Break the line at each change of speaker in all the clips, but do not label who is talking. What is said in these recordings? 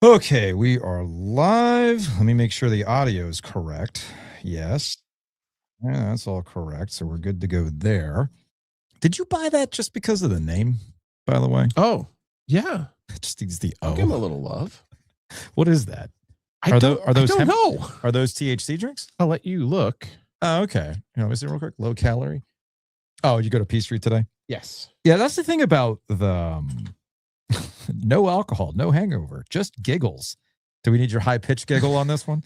Okay, we are live. Let me make sure the audio is correct. Yes. Yeah, that's all correct. So we're good to go there. Did you buy that just because of the name, by the way?
Oh, yeah.
It just needs the
I'll
O.
give him a little love.
What is that?
I don't know.
Are those THC drinks?
I'll let you look.
Oh, okay. Is it real quick? Low calorie? Oh, you go to P Street today?
Yes.
Yeah, that's the thing about the no alcohol, no hangover, just giggles. Do we need your high-pitched giggle on this one?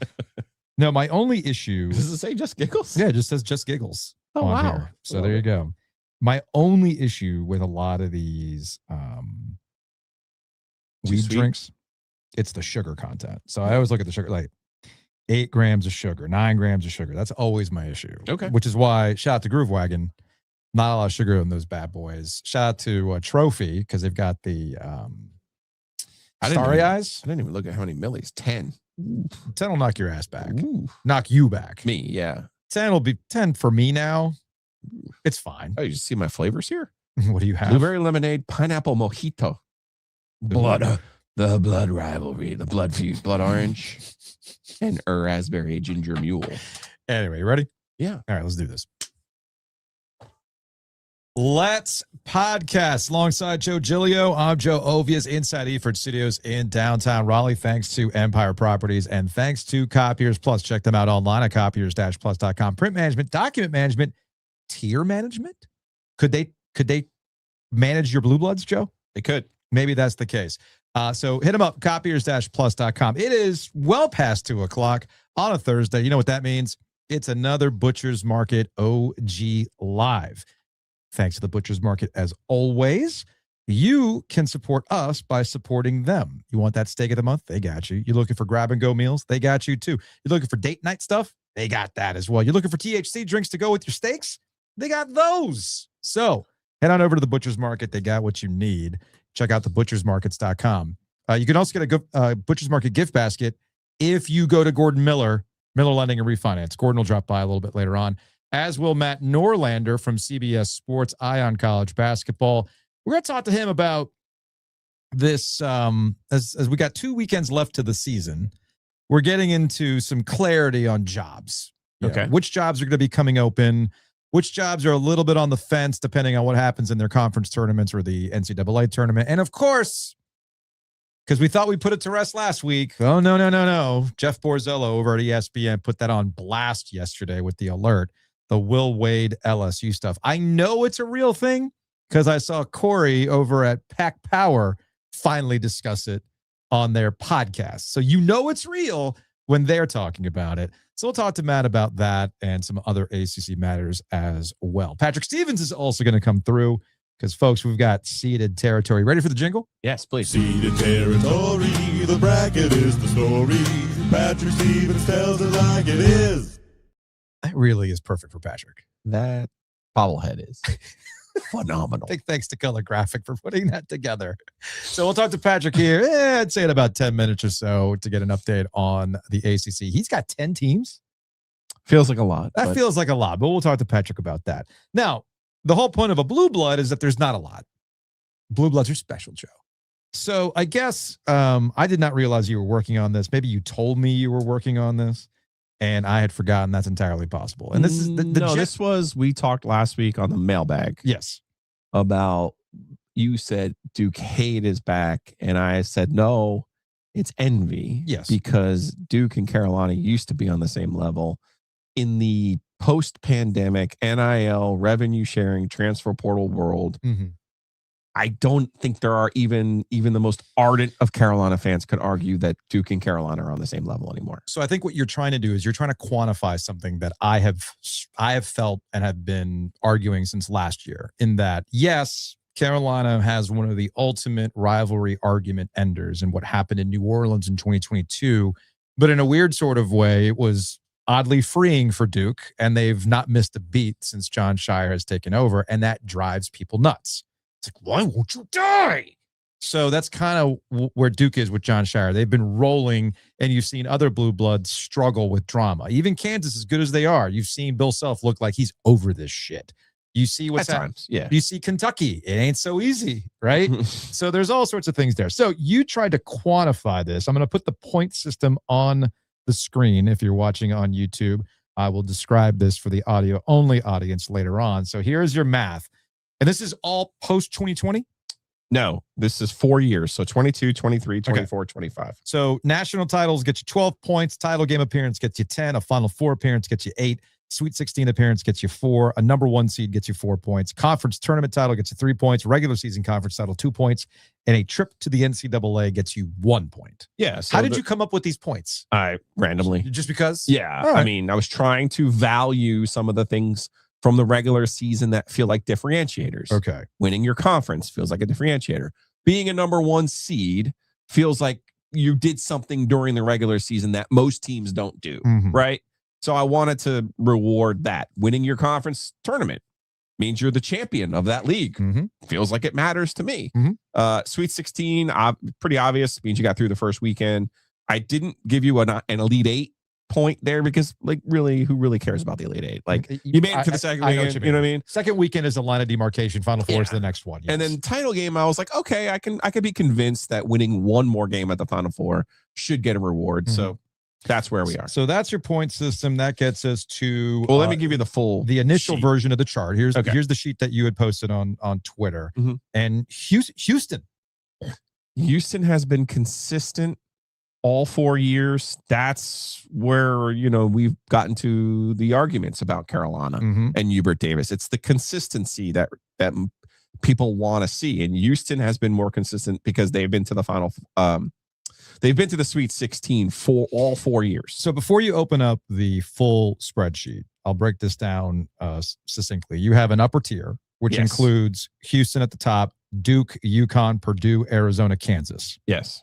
No, my only issue...
Does it say just giggles?
Yeah, it just says just giggles.
Oh, wow.
Here. So there you go. My only issue with a lot of these weed drinks, it's the sugar content. So I always look at the sugar, like 8 grams of sugar, 9 grams of sugar. That's always my issue.
Okay.
Which is why, shout out to Groove Wagon, not a lot of sugar in those bad boys. Shout out to Trophy, because they've got the Starry Eyes.
I didn't even look at how many millis. 10.
10 will knock your ass back.
Ooh.
Knock you back.
Me, yeah.
10 will be 10 for me now. It's fine.
Oh, you see my flavors here?
What do you have?
Blueberry lemonade, pineapple mojito. The blood rivalry, the blood feud, blood orange, and raspberry ginger mule.
Anyway, you ready?
Yeah.
All right, let's do this. Let's podcast alongside Joe Giglio. I'm Joe Ovias inside Eford Studios in downtown Raleigh. Thanks to Empire Properties and thanks to Copiers Plus. Check them out online at copiers-plus.com. Print management, document management, tier management. Could they manage your blue bloods, Joe?
They could.
Maybe that's the case. So hit them up, copiers-plus.com. It is well past 2:00 on a Thursday. You know what that means? It's another Butcher's Market OG Live. Thanks to the Butcher's Market, as always. You can support us by supporting them. You want that steak of the month? They got you. You're looking for grab-and-go meals? They got you, too. You're looking for date night stuff? They got that as well. You're looking for THC drinks to go with your steaks? They got those. So head on over to the Butcher's Market. They got what you need. Check out thebutchersmarkets.com. You can also get a Butcher's Market gift basket if you go to Gordon Miller Lending and Refinance. Gordon will drop by a little bit later on, as will Matt Norlander from CBS Sports, Eye on College Basketball. We're going to talk to him about this as we got 2 weekends left to the season. We're getting into some clarity on jobs.
Okay.
Which jobs are going to be coming open? Which jobs are a little bit on the fence depending on what happens in their conference tournaments or the NCAA tournament. And of course, because we thought we put it to rest last week. Oh, no. Jeff Borzello over at ESPN put that on blast yesterday with the alert. The Will Wade LSU stuff. I know it's a real thing because I saw Corey over at Pack Power finally discuss it on their podcast. So you know it's real when they're talking about it. So we'll talk to Matt about that and some other ACC matters as well. Patrick Stevens is also going to come through because, folks, we've got seeded territory. Ready for the jingle?
Yes, please.
Seeded territory, the bracket is the story. Patrick Stevens tells it like it is.
That really is perfect for Patrick.
That bobblehead is phenomenal.
Big thanks to Color Graphic for putting that together. So we'll talk to Patrick here, I'd say in about 10 minutes or so to get an update on the ACC. He's got 10 teams.
Feels like a lot.
That feels like a lot, but we'll talk to Patrick about that. Now, the whole point of a blue blood is that there's not a lot. Blue bloods are special, Joe. So I guess I did not realize you were working on this. Maybe you told me you were working on this, and I had forgotten. That's entirely possible. And this is
this was, we talked last week on the mailbag.
Yes.
About, you said Duke hate is back. And I said, no, it's envy.
Yes.
Because Duke and Carolina used to be on the same level. In the post-pandemic NIL revenue sharing transfer portal world, I don't think there are even the most ardent of Carolina fans could argue that Duke and Carolina are on the same level anymore.
So I think what you're trying to do is you're trying to quantify something that I have felt and have been arguing since last year, in that, yes, Carolina has one of the ultimate rivalry argument enders in what happened in New Orleans in 2022, but in a weird sort of way, it was oddly freeing for Duke, and they've not missed a beat since John Shire has taken over, and that drives people nuts. It's like, why won't you die? So that's kind of where Duke is with John Shire. They've been rolling, and you've seen other blue bloods struggle with drama. Even Kansas, as good as they are, you've seen Bill Self look like he's over this shit. You see what's
at times. Yeah.
You see Kentucky. It ain't so easy, right? So there's all sorts of things there. So you tried to quantify this. I'm going to put the point system on the screen if you're watching on YouTube. I will describe this for the audio only audience later on. So here's your math. And this is all post 2020?
No, this is 4 years. So 22, 23, 24, 25.
So national titles get you 12 points. Title game appearance gets you 10. A Final Four appearance gets you 8. Sweet 16 appearance gets you 4. A number 1 seed gets you 4 points. Conference tournament title gets you 3 points. Regular season conference title 2 points. And a trip to the NCAA gets you 1 point.
Yeah. So
how did you come up with these points?
I randomly.
Just because?
Yeah.
Right.
I mean, I was trying to value some of the things from the regular season that feel like differentiators.
Okay.
Winning your conference feels like a differentiator. Being a number 1 seed feels like you did something during the regular season that most teams don't do, right? So I wanted to reward that. Winning your conference tournament means you're the champion of that league. Feels like it matters to me. Sweet 16, pretty obvious, means you got through the first weekend. I didn't give you an Elite 8 point there because, like, really, who really cares about the Elite 8? Like, you made it to the second weekend, you know what I mean?
Second weekend is a line of demarcation. Final Four is the next one. Yes.
And then title game, I was like, okay, I could be convinced that winning one more game at the Final Four should get a reward. So that's where we are.
So that's your point system. That gets us to
let me give you the
initial
sheet.
version of the chart. Here's the sheet that you had posted on Twitter. And Houston
has been consistent all 4 years. That's where, we've gotten to the arguments about Carolina and Hubert Davis. It's the consistency that people want to see. And Houston has been more consistent because they've been to the final. They've been to the Sweet 16 for all 4 years.
So before you open up the full spreadsheet, I'll break this down succinctly. You have an upper tier, which includes Houston at the top, Duke, UConn, Purdue, Arizona, Kansas.
Yes.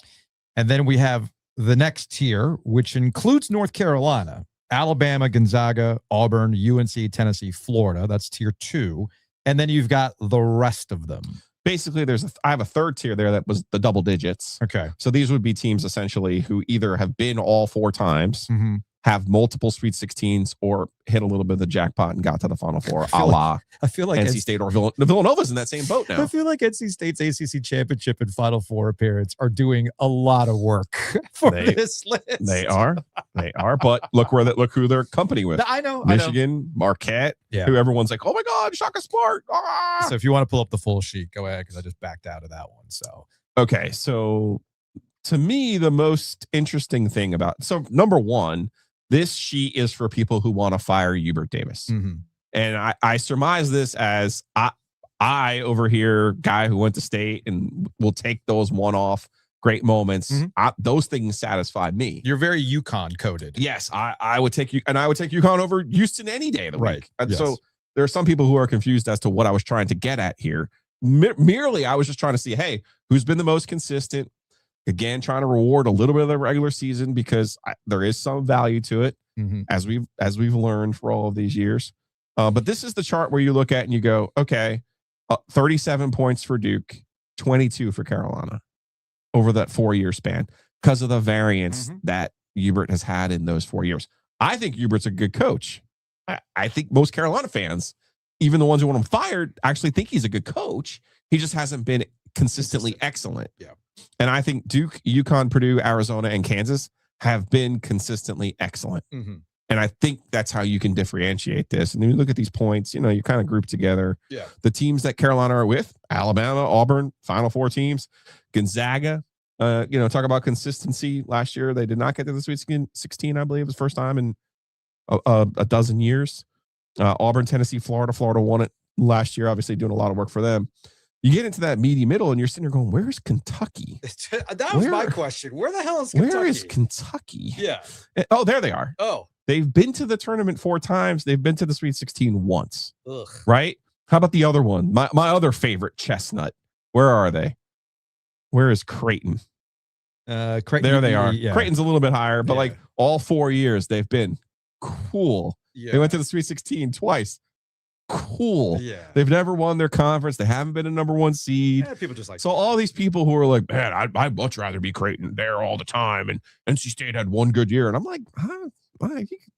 And then we have the next tier, which includes North Carolina, Alabama, Gonzaga, Auburn, UNC, Tennessee, Florida. That's tier 2. And then you've got the rest of them.
Basically, I have a third tier there that was the double digits.
Okay.
So these would be teams essentially who either have been all 4 times, have multiple Sweet 16s, or hit a little bit of the jackpot and got to the Final Four, I feel like NC State or Villanova's in that same boat now.
I feel like NC State's ACC championship and Final Four appearance are doing a lot of work for this list.
They are. But look who they're company with.
I know.
Michigan, Marquette, who everyone's like, oh my God, Shaka Smart. Ah!
So if you want to pull up the full sheet, go ahead, because I just backed out of that one. So
okay, so to me, the most interesting thing number 1. This sheet is for people who want to fire Hubert Davis. And I surmise this as I over here, guy who went to state and will take those one-off great moments. Those things satisfy me.
You're very UConn coded.
Yes, I would take you, and I would take UConn over Houston any day of the week. And
yes.
So there are some people who are confused as to what I was trying to get at here. Merely, I was just trying to see, hey, who's been the most consistent? Again, trying to reward a little bit of the regular season because there is some value to it, as we've learned for all of these years. But this is the chart where you look at and you go, okay, 37 points for Duke, 22 for Carolina over that 4-year span because of the variance that Hubert has had in those 4 years. I think Hubert's a good coach. I think most Carolina fans, even the ones who want him fired, actually think he's a good coach. He just hasn't been consistently excellent.
Yeah.
And I think Duke, UConn, Purdue, Arizona, and Kansas have been consistently excellent. And I think that's how you can differentiate this. And then you look at these points, you kind of group together the teams that Carolina are with: Alabama, Auburn, Final Four teams, Gonzaga. Talk about consistency. Last year, they did not get to the Sweet 16, I believe. It was the first time in a dozen years. Auburn, Tennessee, Florida. Florida won it last year, obviously doing a lot of work for them. You get into that meaty middle and you're sitting there going, where's Kentucky?
That was my question. Where the hell is Kentucky?
Where is Kentucky?
Yeah.
Oh, there they are.
Oh.
They've been to the tournament 4 times. They've been to the Sweet 16 once.
Ugh.
Right? How about the other one? My other favorite chestnut. Where are they? Where is Creighton?
Creighton,
there they are.
Yeah.
Creighton's a little bit higher, but like all 4 years they've been cool. Yeah. They went to the Sweet 16 twice. Cool.
Yeah.
They've never won their conference. They haven't been a number 1 seed.
Yeah, people just like
so all these people who are like, man, I'd much rather be Creighton there all the time. And NC State had one good year. And I'm like, I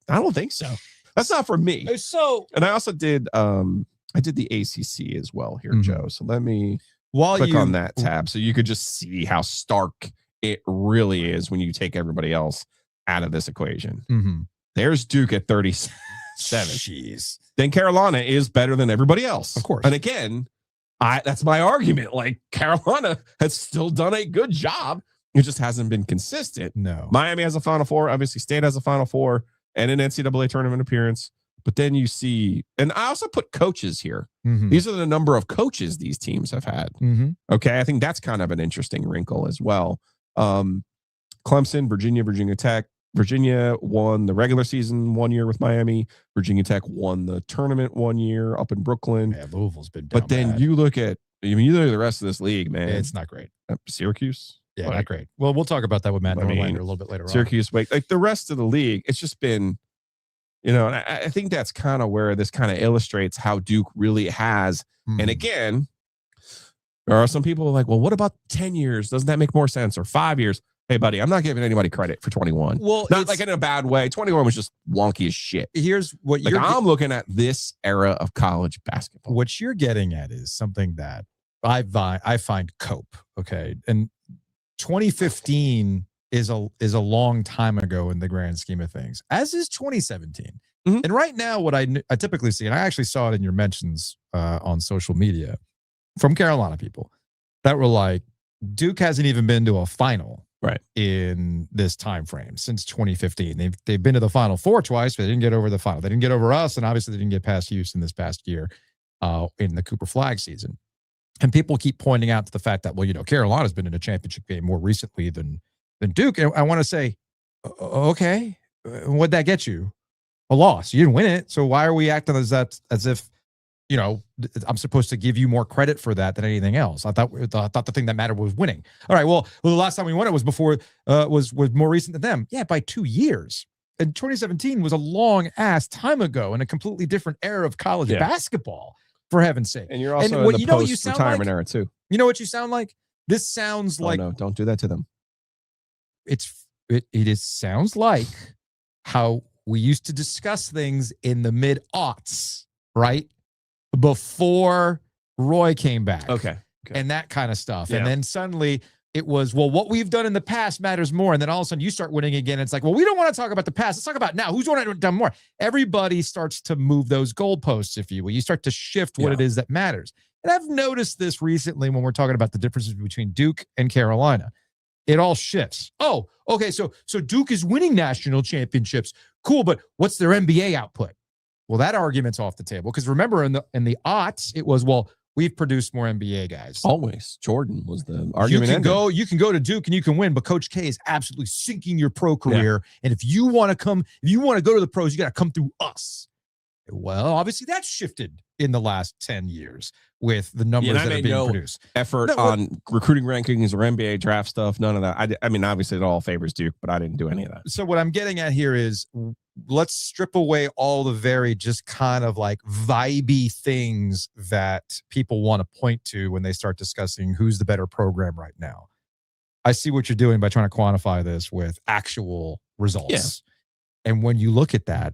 don't think so. That's not for me.
So,
and I also did I did the ACC as well here, Joe. So let me click on that tab so you could just see how stark it really is when you take everybody else out of this equation. There's Duke at 37.
Jeez.
Then Carolina is better than everybody else.
Of course.
And again, that's my argument. Like, Carolina has still done a good job. It just hasn't been consistent.
No.
Miami has a Final Four. Obviously, State has a Final Four and an NCAA tournament appearance. But then you see, and I also put coaches here. These are the number of coaches these teams have had. Okay. I think that's kind of an interesting wrinkle as well. Clemson, Virginia Tech. Virginia won the regular season 1 year with Miami. Virginia Tech won the tournament 1 year up in Brooklyn.
Yeah, Louisville's been down
But then
bad.
you look at the rest of this league, man.
It's not great.
Syracuse.
Yeah, not great. Well, we'll talk about that with Matt Norlander a little bit later on.
Syracuse, like the rest of the league, it's just been, and I think that's kind of where this kind of illustrates how Duke really has. And again, there are some people like, well, what about 10 years? Doesn't that make more sense? Or 5 years? Hey, buddy, I'm not giving anybody credit for 21.
Well,
not like in a bad way. 21 was just wonky as shit.
Here's what
I'm looking at this era of college basketball.
What you're getting at is something that I find cope. Okay. And 2015 is a long time ago in the grand scheme of things, as is 2017. And right now, what I typically see, and I actually saw it in your mentions on social media from Carolina people that were like, Duke hasn't even been to a final in this time frame since 2015. They've been to the Final Four twice, but they didn't get over the final. They didn't get over us, and obviously they didn't get past Houston this past year in the Cooper Flag season. And people keep pointing out to the fact that, well, Carolina's been in a championship game more recently than Duke. And I want to say, okay, what'd that get you? A loss. You didn't win it. So why are we acting as if, I'm supposed to give you more credit for that than anything else? I thought the thing that mattered was winning. All right. Well, the last time we won it was before, was more recent than them. Yeah, by 2 years. And 2017 was a long ass time ago in a completely different era of college basketball, for heaven's sake.
And you're also in the post-retirement era too.
You know what you sound like? This sounds like...
no, don't do that to them.
It sounds like how we used to discuss things in the mid-aughts, right? Before Roy came back.
Okay.
And that kind of stuff.
Yeah.
And then suddenly it was, well, what we've done in the past matters more. And then all of a sudden you start winning again. It's like, well, we don't want to talk about the past. Let's talk about now. Who's done more? Everybody starts to move those goalposts, if you will. You start to shift what it is that matters. And I've noticed this recently when we're talking about the differences between Duke and Carolina. It all shifts. Oh, okay. So Duke is winning national championships. Cool. But what's their NBA output? Well, that argument's off the table. Because remember, in the aughts, it was, well, we've produced more NBA guys.
Always. Jordan was the argument.
You can go to Duke and you can win, but Coach K is absolutely sinking your pro career. Yeah. And if you want to go to the pros, you got to come through us. Well, obviously that's shifted in the last 10 years with the numbers that are being produced.
Effort on recruiting rankings or NBA draft stuff. None of that. I mean, obviously it all favors Duke, but I didn't do any of that.
So what I'm getting at here is, let's strip away all the very just kind of like vibey things that people want to point to when they start discussing who's the better program right now. I see what you're doing by trying to quantify this with actual results. Yeah. And when you look at that,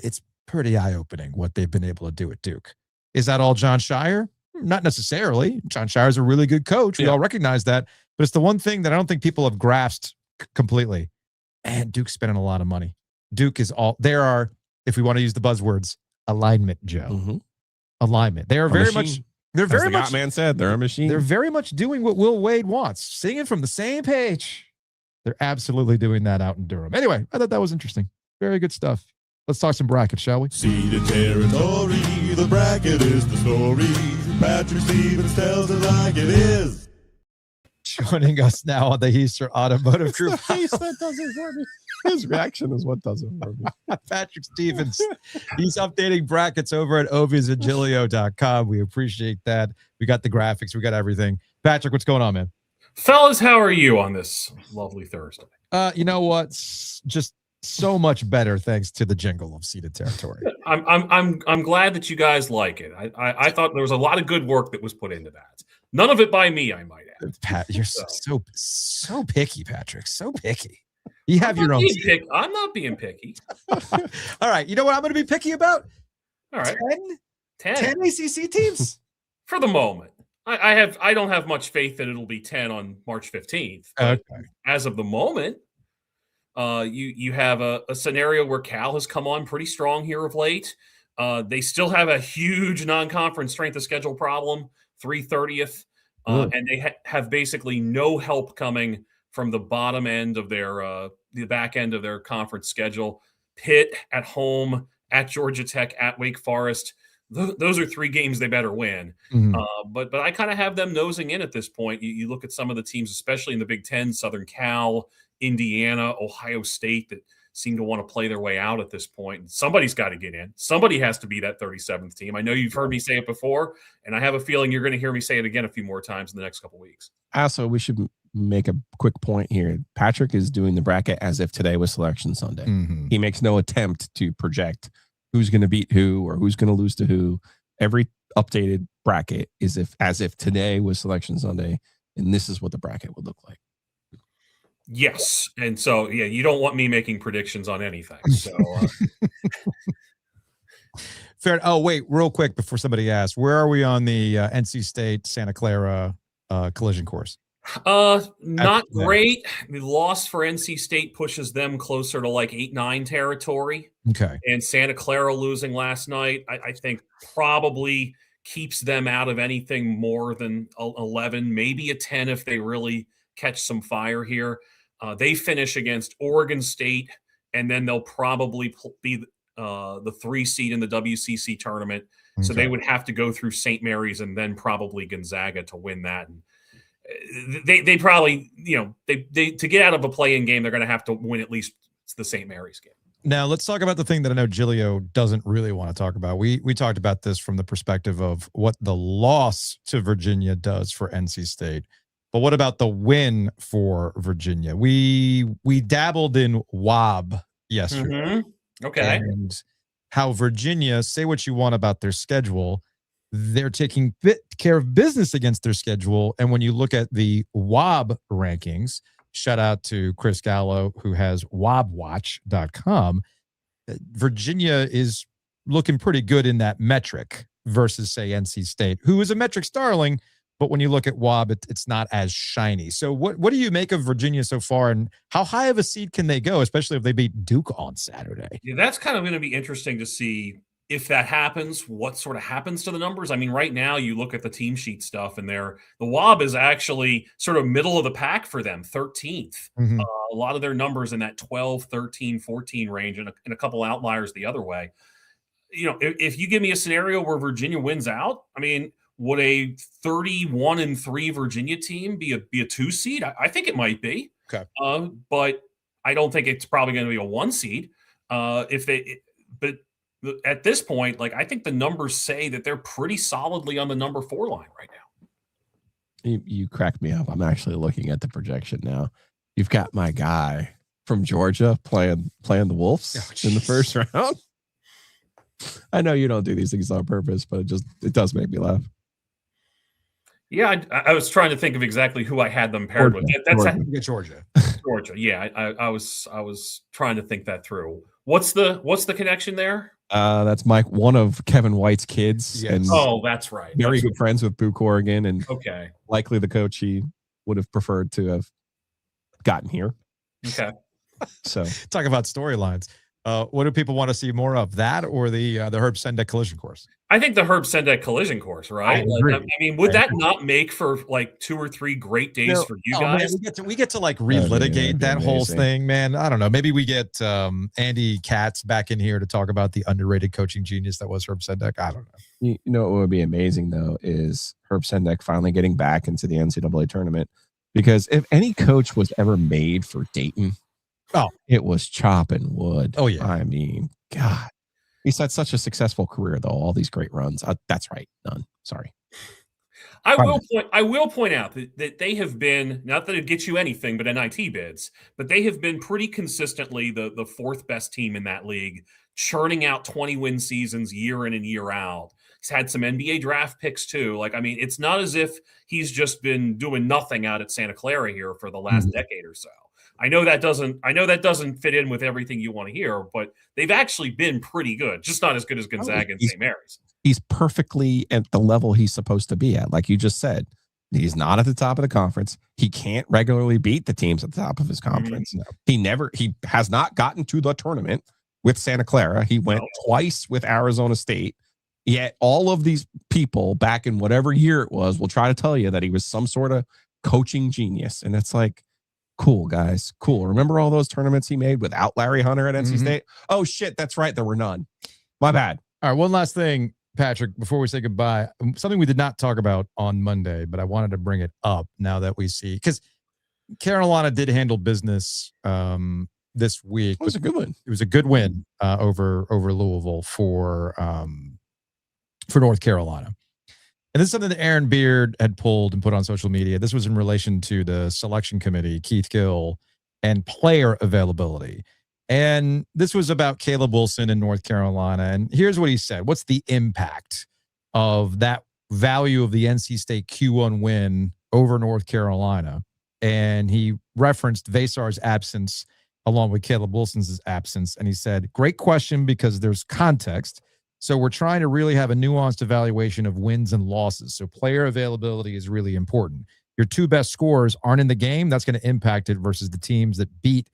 it's pretty eye-opening what they've been able to do at Duke. Is that all John Shire? Not necessarily. John Shire's a really good coach. We all recognize that. But it's the one thing that I don't think people have grasped completely. And Duke's spending a lot of money. Duke is all, there are, if we want to use the buzzwords, alignment, Joe. Mm-hmm. Alignment. They are very much, they're very much,
man said, they're a machine.
They're very much doing what Will Wade wants, singing from the same page. They're absolutely doing that out in Durham. Anyway, I thought that was interesting. Very good stuff. Let's talk some brackets, shall we?
Seeded territory, the bracket is the story. Patrick Stevens tells it like it is.
Joining us now on the Easter Automotive Group.
That does it for me. His reaction is what does it for me.
Patrick Stevens. He's updating brackets over at oviesandgiglio.com. We appreciate that. We got the graphics. We got everything. Patrick, what's going on, man?
Fellas, how are you on this lovely Thursday?
You know what? Just so much better thanks to the jingle of Seeded Territory.
I'm glad that you guys like it. I thought there was a lot of good work that was put into that. None of it by me, I might add.
Pat, you're so picky, Patrick. So picky. You have your own.
I'm not being picky.
All right. You know what I'm going to be picky about?
All right.
10 ACC teams?
For the moment. I don't have much faith that it'll be 10 on March 15th. But as of the moment, you have a scenario where Cal has come on pretty strong here of late. They still have a huge non-conference strength of schedule problem, 330th, and they have basically no help coming from the bottom end of their the back end of their conference schedule. Pitt at home, at Georgia Tech, at Wake Forest. Those are 3 games they better win. But I kind of have them nosing in at this point. You look at some of the teams, especially in the Big Ten, Southern Cal, Indiana, Ohio State, that seem to want to play their way out at this point. Somebody's got to get in. Somebody has to be that 37th team. I know you've heard me say it before, and I have a feeling you're going to hear me say it again a few more times in the next couple of weeks.
Also, we should make a quick point here. Patrick is doing the bracket as if today was Selection Sunday. He makes no attempt to project who's going to beat who or who's going to lose to who. Every updated bracket is as if today was Selection Sunday, and this is what the bracket would look like.
Yes. And so, yeah, you don't want me making predictions on anything. So,
fair. Oh, wait, real quick before somebody asks, where are we on the NC State Santa Clara collision course?
Not great. The loss for NC State pushes them closer to like 8-9 territory.
Okay.
And Santa Clara losing last night, I think probably keeps them out of anything more than 11, maybe a 10 if they really catch some fire here. They finish against Oregon State, and then they'll probably be the 3 seed in the WCC tournament. So they would have to go through St. Mary's and then probably Gonzaga to win that. And they probably, they to get out of a play-in game, they're going to have to win at least the St. Mary's game.
Now let's talk about the thing that I know Giglio doesn't really want to talk about. We talked about this from the perspective of what the loss to Virginia does for NC State. But what about the win for Virginia? We dabbled in WAB yesterday.
Okay.
And how Virginia, say what you want about their schedule, they're taking care of business against their schedule. And when you look at the WAB rankings, shout out to Chris Gallo, who has wabwatch.com, Virginia is looking pretty good in that metric versus, say, NC State, who is a metric darling. But when you look at WAB, it's not as shiny. So what do you make of Virginia so far, and how high of a seed can they go, especially if they beat Duke on Saturday?
Yeah, that's kind of going to be interesting to see if that happens, what sort of happens to the numbers. I mean, right now you look at the team sheet stuff, and the WAB is actually sort of middle of the pack for them, 13th. A lot of their numbers in that 12, 13, 14 range, and a couple outliers the other way. If you give me a scenario where Virginia wins out, I mean, would a 31-3 Virginia team be a 2 seed? I think it might be.
Okay.
But I don't think it's probably going to be a 1 seed. But at this point, I think the numbers say that they're pretty solidly on the number 4 line right now.
You crack me up. I'm actually looking at the projection now. You've got my guy from Georgia playing the Wolves in the first round. I know you don't do these things on purpose, but it does make me laugh.
Yeah, I was trying to think of exactly who I had them paired with. That's
Georgia.
Georgia. Yeah, I was trying to think that through. What's the connection there?
That's Mike, one of Kevin White's kids.
Yes.
And
that's right.
Very good friends with Boo Corrigan, and likely the coach he would have preferred to have gotten here.
Okay.
So
talk about storylines. What do people want to see more of, that or the Herb Sendek collision course?
I think the Herb Sendek collision course, right? I mean, would that not make for 2 or 3 great days for you guys?
Man, we get to relitigate that whole thing, man. I don't know. Maybe we get Andy Katz back in here to talk about the underrated coaching genius that was Herb Sendek. I don't know.
You know what would be amazing though is Herb Sendek finally getting back into the NCAA tournament, because if any coach was ever made for Dayton, it was chopping wood.
Oh yeah.
I mean, God. He's had such a successful career, though. All these great runs. That's right. None. Sorry.
I will point out that they have been, not that it gets you anything but NIT bids, but they have been pretty consistently the 4th best team in that league, churning out 20-win seasons year in and year out. He's had some NBA draft picks too. It's not as if he's just been doing nothing out at Santa Clara here for the last decade or so. I know that doesn't fit in with everything you want to hear, but they've actually been pretty good, just not as good as Gonzaga and St. Mary's.
He's perfectly at the level he's supposed to be at. Like you just said, he's not at the top of the conference. He can't regularly beat the teams at the top of his conference. Mm-hmm. He has not gotten to the tournament with Santa Clara. He went twice with Arizona State. Yet all of these people back in whatever year it was will try to tell you that he was some sort of coaching genius. And it's like, cool, guys. Cool. Remember all those tournaments he made without Larry Hunter at NC State? Oh, shit. That's right. There were none. My bad.
All right. One last thing, Patrick, before we say goodbye, something we did not talk about on Monday, but I wanted to bring it up now that we see, because Carolina did handle business this week.
It was a good win.
It was a good win over Louisville for North Carolina. And this is something that Aaron Beard had pulled and put on social media. This was in relation to the selection committee, Keith Gill, and player availability. And this was about Caleb Wilson in North Carolina. And here's what he said. What's the impact of that value of the NC State Q1 win over North Carolina? And he referenced Vesar's absence along with Caleb Wilson's absence. And he said, great question because there's context. So we're trying to really have a nuanced evaluation of wins and losses. So player availability is really important. Your two best scorers aren't in the game. That's going to impact it versus the teams that beat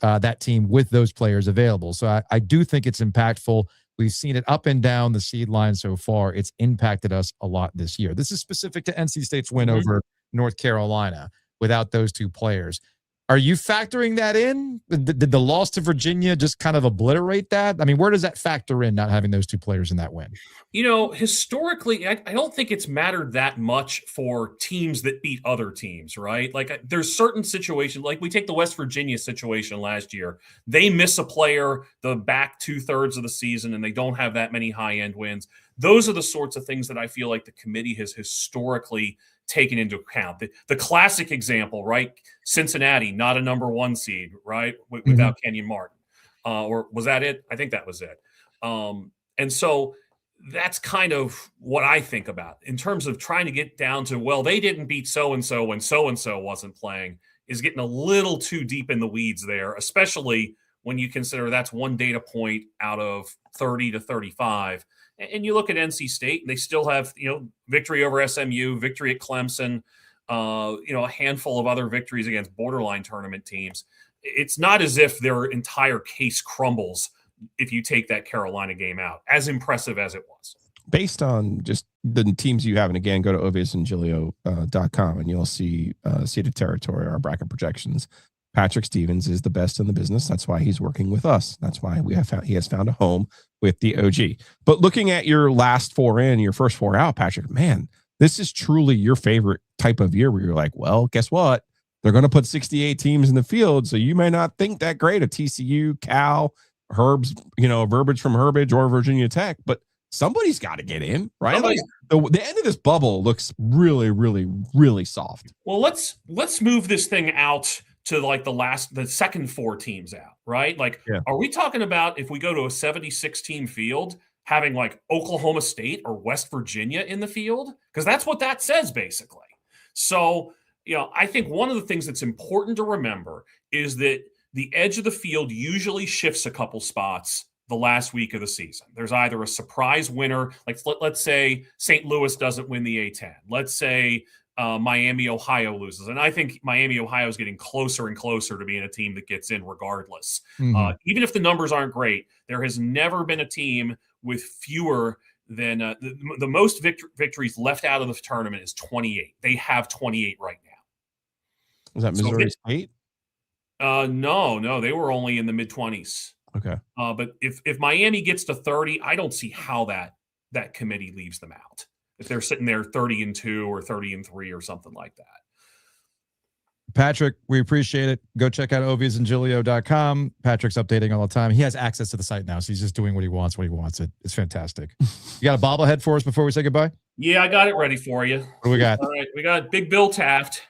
that team with those players available. So I do think it's impactful. We've seen it up and down the seed line so far. It's impacted us a lot this year. This is specific to NC State's win over North Carolina without those two players. Are you factoring that in? Did the loss to Virginia just kind of obliterate that? I mean, where does that factor in, not having those two players in that win?
You know, historically, I don't think it's mattered that much for teams that beat other teams, right? Like there's certain situations, like we take the West Virginia situation last year. They miss a player the back 2/3 of the season, and they don't have that many high-end wins. Those are the sorts of things that I feel like the committee has historically taken into account. The classic example, right? Cincinnati, not a number 1 seed, right? Without Kenyon Martin. Or was that it? I think that was it. And so that's kind of what I think about in terms of trying to get down to, well, they didn't beat so-and-so when so-and-so wasn't playing, is getting a little too deep in the weeds there, especially when you consider that's one data point out of 30 to 35. And you look at NC State, and they still have, victory over SMU, victory at Clemson, a handful of other victories against borderline tournament teams. It's not as if their entire case crumbles if you take that Carolina game out, as impressive as it was.
Based on just the teams you have, and again, go to unveils.com and you'll see seeded territory, our bracket projections. Patrick Stevens is the best in the business. That's why he's working with us. That's why he has found a home with the OG. But looking at your last 4 in, your first 4 out, Patrick, man, this is truly your favorite type of year where you're like, well, guess what? They're going to put 68 teams in the field. So you may not think that great of TCU, Cal, Herb's, verbiage from Herbage or Virginia Tech, but somebody's got to get in, right? Like the end of this bubble looks really, really, really soft.
Well, let's move this thing out to like the second 4 teams out, right? Like, Are we talking about, if we go to a 76 team field, having like Oklahoma State or West Virginia in the field? Because that's what that says basically. So, I think one of the things that's important to remember is that the edge of the field usually shifts a couple spots the last week of the season. There's either a surprise winner, like let's say St. Louis doesn't win the A-10. Let's say Miami, Ohio loses. And I think Miami, Ohio is getting closer and closer to being a team that gets in regardless. Even if the numbers aren't great, there has never been a team with fewer than the most victories left out of the tournament is 28. They have 28 right now.
Was that Missouri State?
No, they were only in the mid-20s.
Okay.
But if Miami gets to 30, I don't see how that committee leaves them out. If they're sitting there 30-2 or 30-3 or something like that.
Patrick, we appreciate it. Go check out oviesandgiglio.com. Patrick's updating all the time. He has access to the site now, so he's just doing what he wants when he wants it. It's fantastic. You got a bobblehead for us before we say goodbye?
Yeah, I got it ready for you.
What do we got?
All right, we got Big Bill Taft.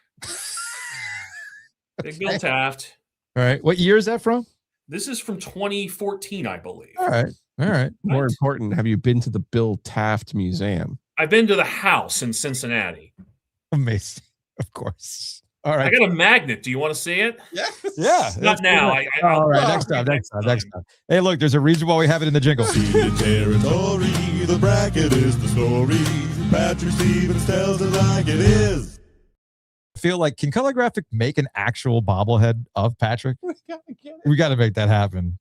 Big Bill Taft.
All right. What year is that from?
This is from 2014, I believe.
All right.
More important, have you been to the Bill Taft Museum?
I've been to the house in Cincinnati.
Amazing. Of course. All right.
I got a magnet. Do you want to see it?
Yeah.
Not now.
All right. Next time. Hey, look, there's a reason why we have it in the jingle.
Seeded territory, the bracket is the story. Patrick Stevens tells it like it is.
I feel like, can Color Graphic make an actual bobblehead of Patrick? We got to make that happen.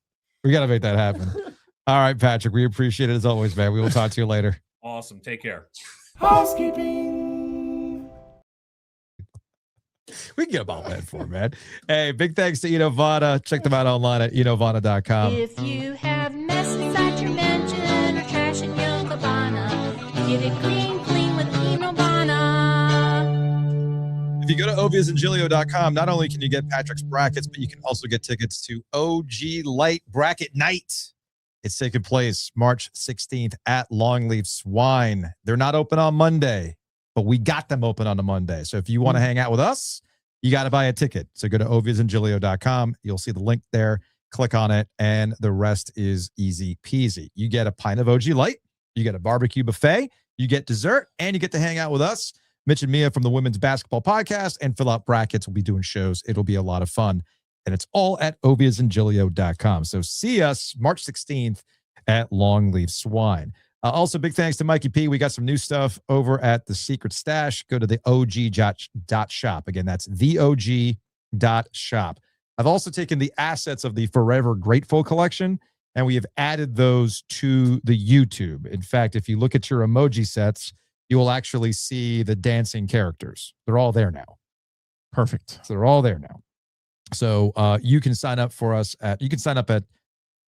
All right, Patrick, we appreciate it as always, man. We will talk to you later.
Awesome. Take care.
Housekeeping.
We can get a bobblehead for him, man. Hey, big thanks to Enovana. Check them out online at enovana.com.
If you have mess inside your mansion or trash in your cabana, get it clean with Enovana.
If you go to oviasandgiglio.com, not only can you get Patrick's brackets, but you can also get tickets to OG Light Bracket Night. It's taking place March 16th at Longleaf Swine. They're not open on Monday, but we got them open on a Monday. So if you want to hang out with us, you got to buy a ticket. So go to oviasandgiglio.com. You'll see the link there. Click on it, and the rest is easy peasy. You get a pint of OG Light. You get a barbecue buffet. You get dessert, and you get to hang out with us, Mitch and Mia from the Women's Basketball Podcast, and fill out brackets. We'll be doing shows. It'll be a lot of fun. And it's all at oviasandgiglio.com. So see us March 16th at Longleaf Swine. Also, big thanks to Mikey P. We got some new stuff over at the Secret Stash. Go to the OG.shop. Again, that's the OG.shop. I've also taken the assets of the Forever Grateful collection, and we have added those to the YouTube. In fact, if you look at your emoji sets, you will actually see the dancing characters. They're all there now.
Perfect.
So they're all there now. So you can sign up for us at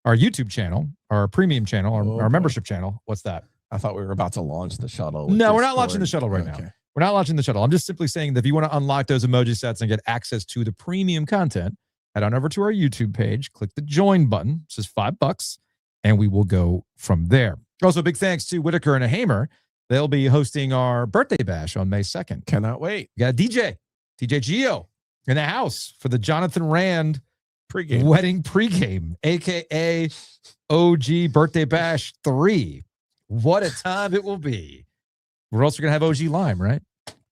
our YouTube channel, our premium channel, our membership channel. What's that?
I thought we were about to launch the shuttle.
No, we're not launching the shuttle right now. We're not launching the shuttle. I'm just simply saying that if you want to unlock those emoji sets and get access to the premium content, head on over to our YouTube page, click the join button. It says $5, and we will go from there. Also, big thanks to Whitaker and Hamer. They'll be hosting our birthday bash on May 2nd.
Cannot wait.
We got a DJ Giglio in the house for the Jonathan Rand
Pre-game.
wedding pregame, aka OG Birthday Bash 3. What a time it will be. We're also gonna have OG Lime, right?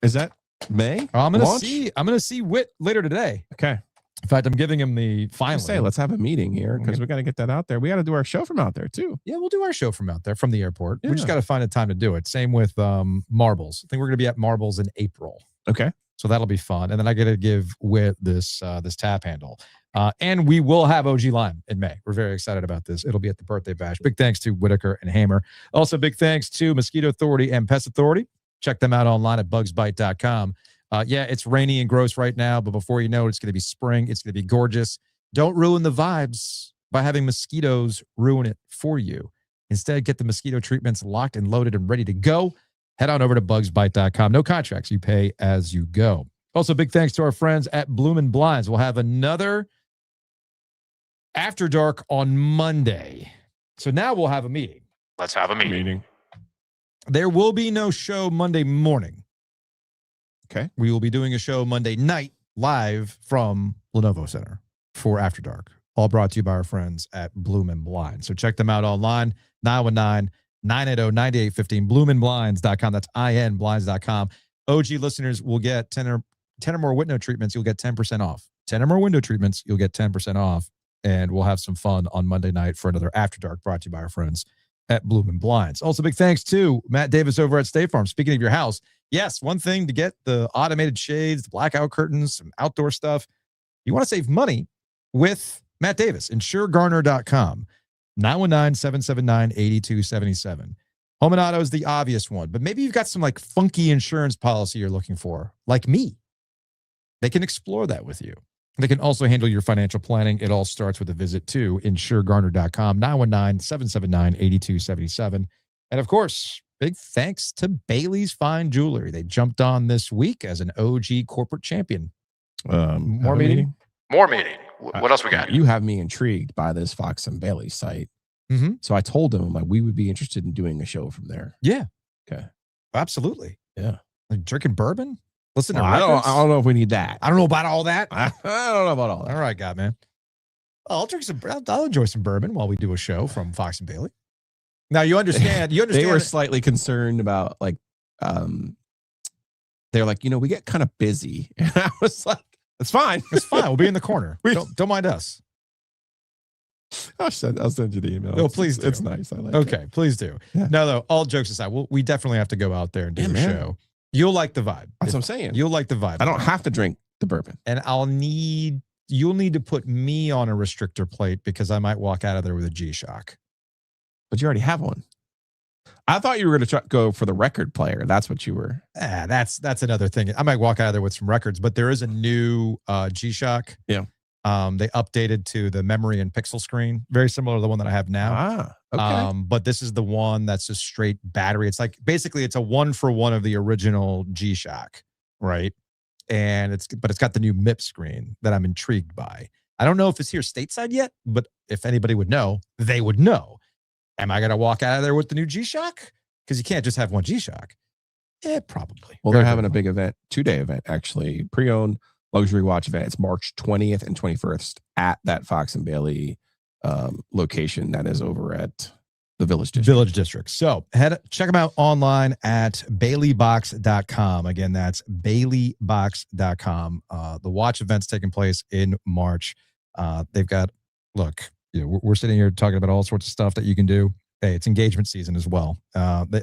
Is that May?
I'm gonna see Whit later today.
Okay.
In fact, I'm giving him the final.
Let's have a meeting here because we got to get that out there. We got to do our show from out there too.
Yeah, we'll do our show from out there, from the airport.
Yeah.
We just got to find a time to do it. Same with Marbles. I think we're gonna be at Marbles in April.
Okay.
So that'll be fun. And then I got to give Whit this tap handle. And we will have OG Lime in May. We're very excited about this. It'll be at the birthday bash. Big thanks to Whitaker and Hamer. Also, big thanks to Mosquito Authority and Pest Authority. Check them out online at bugsbite.com. Yeah, it's rainy and gross right now, but before you know it, it's going to be spring. It's going to be gorgeous. Don't ruin the vibes by having mosquitoes ruin it for you. Instead, get the mosquito treatments locked and loaded and ready to go. Head on over to bugsbite.com. No contracts. You pay as you go. Also, big thanks to our friends at Bloomin' Blinds. We'll have another After Dark on Monday. So now we'll have a meeting.
Let's have a meeting.
There will be no show Monday morning.
Okay.
We will be doing a show Monday night live from Lenovo Center for After Dark. All brought to you by our friends at Bloomin' Blinds. So check them out online, 919-980-9815, bloominblinds.com. That's inblinds.com. OG listeners will get 10 or more window treatments. You'll get 10% off. 10 or more window treatments, you'll get 10% off. And we'll have some fun on Monday night for another After Dark brought to you by our friends at Bloomin' Blinds. Also, big thanks to Matt Davis over at State Farm. Speaking of your house, yes, one thing to get the automated shades, the blackout curtains, some outdoor stuff. You want to save money with Matt Davis, insuregarner.com, 919-779-8277. Home and auto is the obvious one, but maybe you've got some like funky insurance policy you're looking for, like me. They can explore that with you. They can also handle your financial planning. It all starts with a visit to insuregarner.com, 919-779-8277. And of course, big thanks to Bailey's Fine Jewelry. They jumped on this week as an OG corporate champion.
More meeting?
More meeting. What else we got?
You have me intrigued by this Fox and Bailey site.
Mm-hmm.
So I told them like we would be interested in doing a show from there.
Yeah.
Okay.
Absolutely.
Yeah.
Like drinking bourbon? Listen to
I don't know if we need that.
I don't know about all that.
I don't know about all that.
All right, God, man. I'll enjoy some bourbon while we do a show from Fox and Bailey. Now you understand.
They were slightly concerned about like they're like, we get kind of busy. And I was like, it's fine.
It's fine. We'll be in the corner. Don't mind us.
I'll send you the email.
No, please do.
It's nice. I like
Okay,
it.
please do.
Yeah.
No, though, all jokes aside, we definitely have to go out there and do a show. You'll like the vibe.
That's what I'm saying.
You'll like the vibe.
I don't have to drink the bourbon.
And you'll need to put me on a restrictor plate because I might walk out of there with a G-Shock.
But you already have one. I thought you were going to go for the record player. That's what you were.
That's another thing. I might walk out of there with some records, but there is a new G-Shock.
Yeah.
They updated to the memory and pixel screen, very similar to the one that I have now.
Okay.
But this is the one that's a straight battery. It's like basically it's a 1-for-1 of the original G-Shock, right? And it's got the new MIP screen that I'm intrigued by. I don't know if it's here stateside yet, but if anybody would know, they would know. Am I going to walk out of there with the new G-Shock? Because you can't just have one G-Shock. Yeah, probably.
Well, they're having a big event, 2-day event, actually. Pre-owned luxury watch event. It's March 20th and 21st at that Fox and Bailey location that is over at the Village District. So check them out online at baileybox.com. Again, that's baileybox.com. The watch event's taking place in March. They've got, we're sitting here talking about all sorts of stuff that you can do. Hey, it's engagement season as well.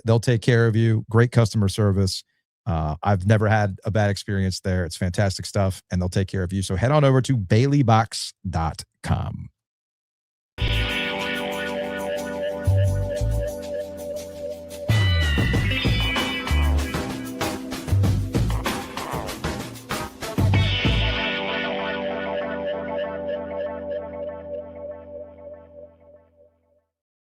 They'll take care of you. Great customer service. I've never had a bad experience there. It's fantastic stuff, and they'll take care of you. So head on over to baileybox.com.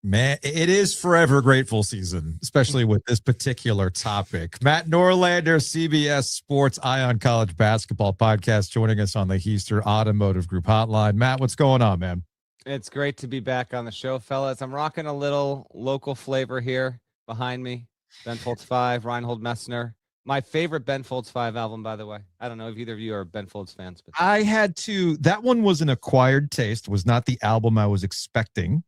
Man, it is forever grateful season, especially with this particular topic. Matt Norlander, CBS Sports Eye on College Basketball podcast, joining us on the Heister Automotive Group hotline. Matt, what's going on, man?
It's great to be back on the show, fellas. I'm rocking a little local flavor here behind me. Ben Folds 5, Reinhold Messner. My favorite Ben Folds 5 album, by the way. I don't know if either of you are Ben Folds fans. But
I had to. That one was an acquired taste, was not the album I was expecting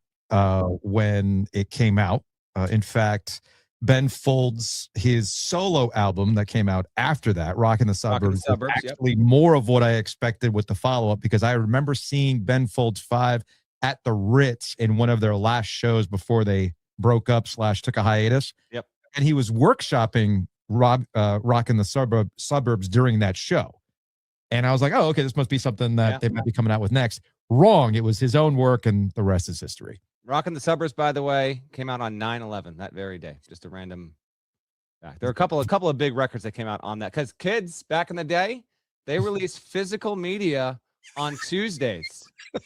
when it came out. In fact, Ben Folds, his solo album that came out after that, Rockin' the Suburbs, actually more of what I expected with the follow-up, because I remember seeing Ben Folds 5 at the Ritz in one of their last shows before they broke up / took a hiatus.
Yep.
And he was workshopping Rockin' the Suburbs during that show. And I was like, oh, okay, this must be something that they might be coming out with next. Wrong. It was his own work, and the rest is history.
Rockin' the Suburbs, by the way, came out on 9/11 that very day. Just a random fact. There are a couple of big records that came out on that, because kids back in the day, they released physical media on Tuesdays,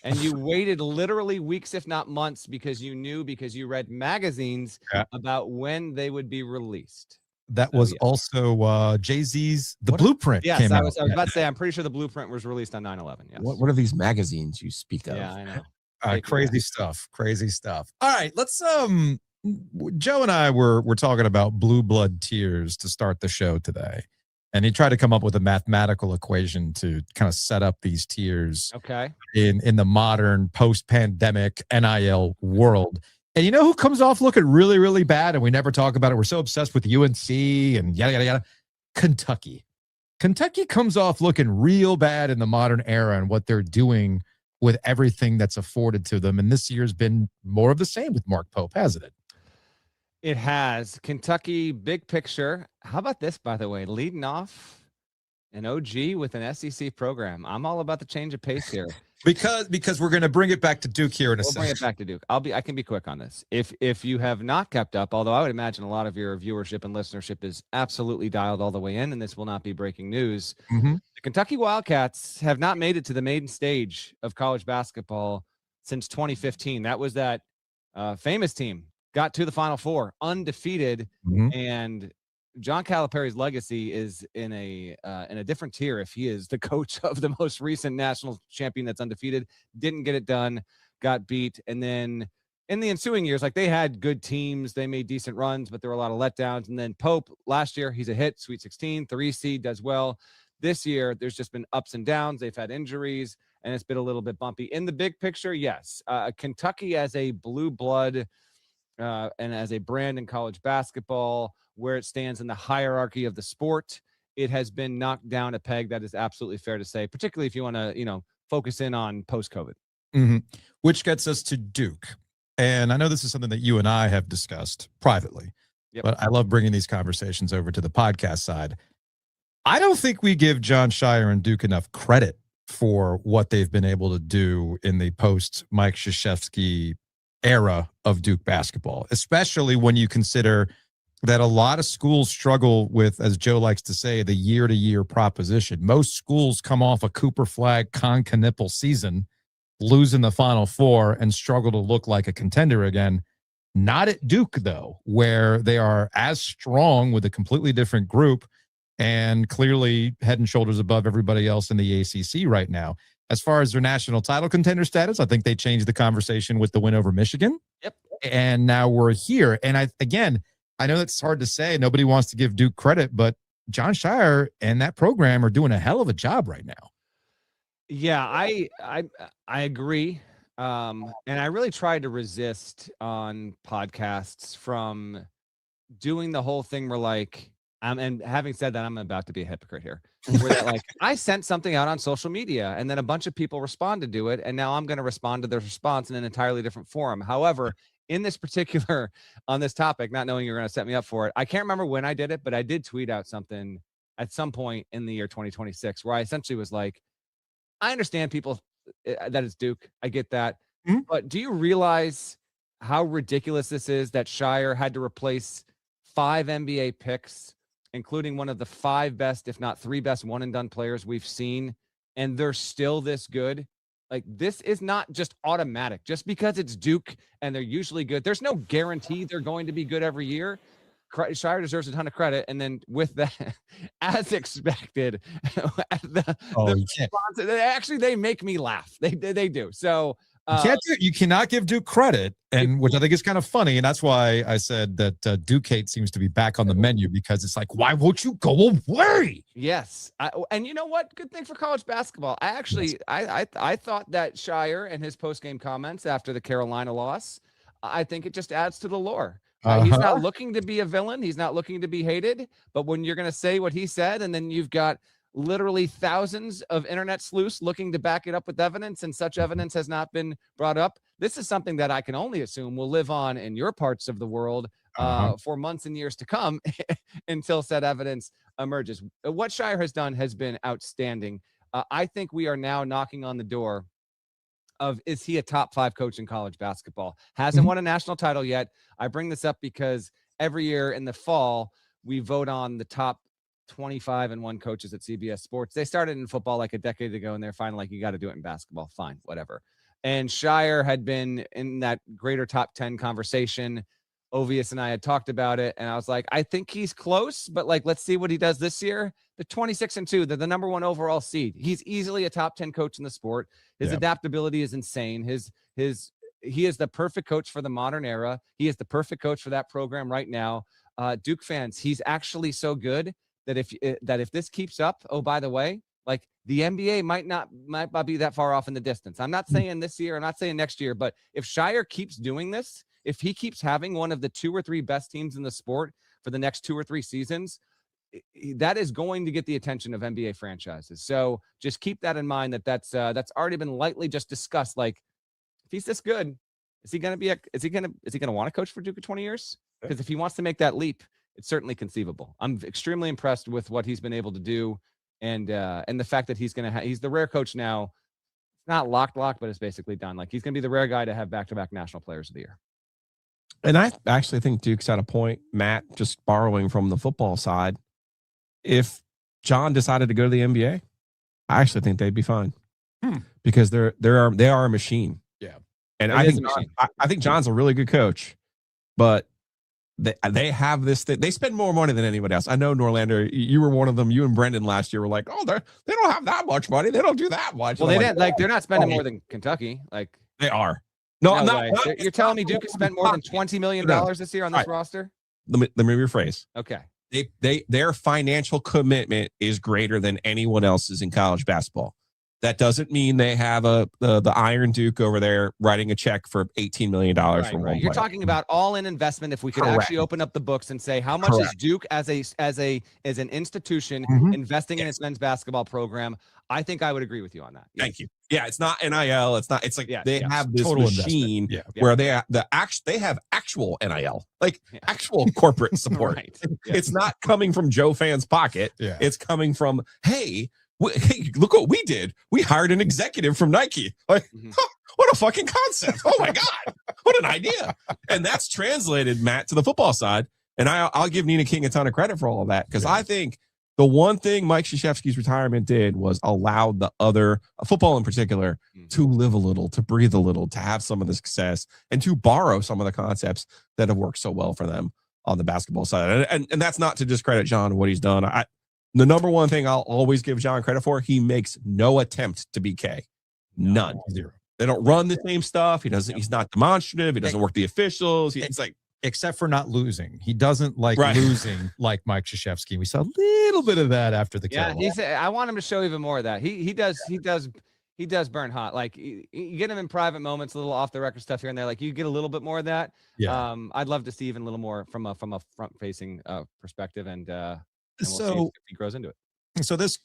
and you waited literally weeks, if not months, because you read magazines about when they would be released.
That was also Jay-Z's The Blueprint.
Yes, I was about to say, I'm pretty sure The Blueprint was released on 9/11. Yes.
What are these magazines you speak of?
Yeah, I know.
Crazy stuff. All right, let's Joe and I were talking about blue blood tiers to start the show today, and he tried to come up with a mathematical equation to kind of set up these tiers in the modern post-pandemic NIL world. And you know who comes off looking really, really bad, and we never talk about it? We're so obsessed with UNC and yada, yada, yada. Kentucky comes off looking real bad in the modern era and what they're doing with everything that's afforded to them. And this year's been more of the same with Mark Pope, hasn't it?
It has. Kentucky, big picture. How about this, by the way? Leading off an OG with an SEC program. I'm all about the change of pace here.
Because we're going to bring it back to Duke here in a second.
We'll bring it back to Duke. I can be quick on this. If you have not kept up, although I would imagine a lot of your viewership and listenership is absolutely dialed all the way in, and this will not be breaking news.
Mm-hmm.
The Kentucky Wildcats have not made it to the maiden stage of college basketball since 2015. That was that famous team. Got to the Final Four, undefeated, and John Calipari's legacy is in a different tier. If he is the coach of the most recent national champion that's undefeated, didn't get it done, got beat, and then in the ensuing years, like, they had good teams, they made decent runs, but there were a lot of letdowns. And then Pope last year, he's a hit, Sweet 16, 3 seed, does well. This year, there's just been ups and downs. They've had injuries, and it's been a little bit bumpy. In the big picture, yes, Kentucky as a blue blood and as a brand in college basketball, where it stands in the hierarchy of the sport it has been knocked down a peg. That is absolutely fair to say, particularly if you want to, focus in on post-COVID.
Mm-hmm. Which gets us to Duke. And I know this is something that you and I have discussed privately, but I love bringing these conversations over to the podcast side. I don't think we give Jon Scheyer and Duke enough credit for what they've been able to do in the post-Mike Krzyzewski era of Duke basketball, especially when you consider that a lot of schools struggle with, as Joe likes to say, the year-to-year proposition. Most schools come off a Cooper Flag, Con Knipple season, lose in the Final Four, and struggle to look like a contender again. Not at Duke, though, where they are as strong with a completely different group and clearly head and shoulders above everybody else in the ACC right now. As far as their national title contender status, I think they changed the conversation with the win over Michigan.
Yep.
And now we're here. And I know that's hard to say. Nobody wants to give Duke credit, but Jon Scheyer and that program are doing a hell of a job right now.
Yeah, I agree. And I really tried to resist on podcasts from doing the whole thing where like, and having said that, I'm about to be a hypocrite here. Where that, like, I sent something out on social media and then a bunch of people responded to it. And now I'm going to respond to their response in an entirely different forum. However, in this particular, on this topic, not knowing you're going to set me up for it, I can't remember when I did it, but I did tweet out something at some point in the year 2026 where I essentially was like, I understand people that it's Duke. I get that.
Mm-hmm.
But do you realize how ridiculous this is that Scheyer had to replace 5 NBA picks, including one of the 5 best, if not 3 best one and done players we've seen, and they're still this good? Like, this is not just automatic. Just because it's Duke and they're usually good, there's no guarantee they're going to be good every year. Scheyer deserves a ton of credit. And then with that, as expected, actually, they make me laugh. They do. So
you cannot give Duke credit, and which I think is kind of funny. And that's why I said that Duke hate seems to be back on the menu, because it's like, why won't you go away?
Yes. And you know what? Good thing for college basketball. I thought that Scheyer and his post-game comments after the Carolina loss, I think it just adds to the lore. He's not looking to be a villain. He's not looking to be hated. But when you're going to say what he said, and then you've got literally thousands of internet sleuths looking to back it up with evidence, and such evidence has not been brought up, this is something that I can only assume will live on in your parts of the world for months and years to come until said evidence emerges. What Scheyer has done has been outstanding. I think we are now knocking on the door of, is he a top 5 coach in college basketball? Hasn't won a national title yet. I bring this up because every year in the fall, we vote on the top 25 and 1 coaches at CBS Sports. They started in football like a decade ago, and they're finally like, you got to do it in basketball. Fine, whatever. And Scheyer had been in that greater top 10 conversation. Ovius and I had talked about it, and I was like, I think he's close, but like, let's see what he does this year. The 26-2, they're the number 1 overall seed. He's easily a top 10 coach in the sport. His adaptability is insane. He is the perfect coach for the modern era. He is the perfect coach for that program right now. Duke fans, he's actually so good that if this keeps up, oh, by the way, like, the NBA might not be that far off in the distance. I'm not saying this year, I'm not saying next year, but if Scheyer keeps doing this, if he keeps having one of the 2 or 3 best teams in the sport for the next 2 or 3 seasons, that is going to get the attention of NBA franchises. So just keep that in mind, that's already been lightly just discussed. Like, if he's this good, is he going to want to coach for Duke for 20 years? Because if he wants to make that leap, it's certainly conceivable. I'm extremely impressed with what he's been able to do. And the fact that he's the rare coach now, not locked, but it's basically done. Like, he's going to be the rare guy to have back-to-back national players of the year.
And I actually think Duke's at a point, Matt, just borrowing from the football side. If John decided to go to the NBA, I actually think they'd be fine because they are a machine.
Yeah,
and I think John's a really good coach, but they have this thing. They spend more money than anybody else. I know, Norlander, you were one of them. You and Brendan last year were like, oh, they don't have that much money. They don't do that much.
Well, they're not spending more than Kentucky. Like,
they are. No, I'm not.
You're telling me Duke has spent more than $20 million this year on this roster?
Let me rephrase.
Okay.
Their financial commitment is greater than anyone else's in college basketball. That doesn't mean they have the Iron Duke over there writing a check for $18 million for one
You're
player.
talking about all-in investment. If we could
Correct.
actually open up the books and say how much is Duke as an institution investing in its men's basketball program, I think I would agree with you on that. Yes.
Thank you. Yeah, it's not NIL. It's not. It's like they have this
Total
machine
investment.
where they have actual NIL, like actual corporate support.
Right.
It's not coming from Joe Fan's pocket.
Yeah.
It's coming from hey, look what we did. We hired an executive from Nike. Like, what a fucking concept. Oh my God. What an idea. And that's translated, Matt, to the football side. And I'll give Nina King a ton of credit for all of that because I think the one thing Mike Krzyzewski's retirement did was allow the other, football in particular, to live a little, to breathe a little, to have some of the success, and to borrow some of the concepts that have worked so well for them on the basketball side. And that's not to discredit John and what he's done. The number one thing I'll always give John credit for, he makes no attempt to be K. None.
Zero.
They don't run the same stuff. He's not demonstrative. He doesn't work the officials. He's like,
except for not losing. He doesn't like losing like Mike Krzyzewski. We saw a little bit of that after the kill.
He said, I want him to show even more of that. He does burn hot. Like you get him in private moments, a little off the record stuff here and there. Like you get a little bit more of that.
Yeah.
I'd love to see even a little more from a front facing perspective and we'll see
So
if he grows into it.
So this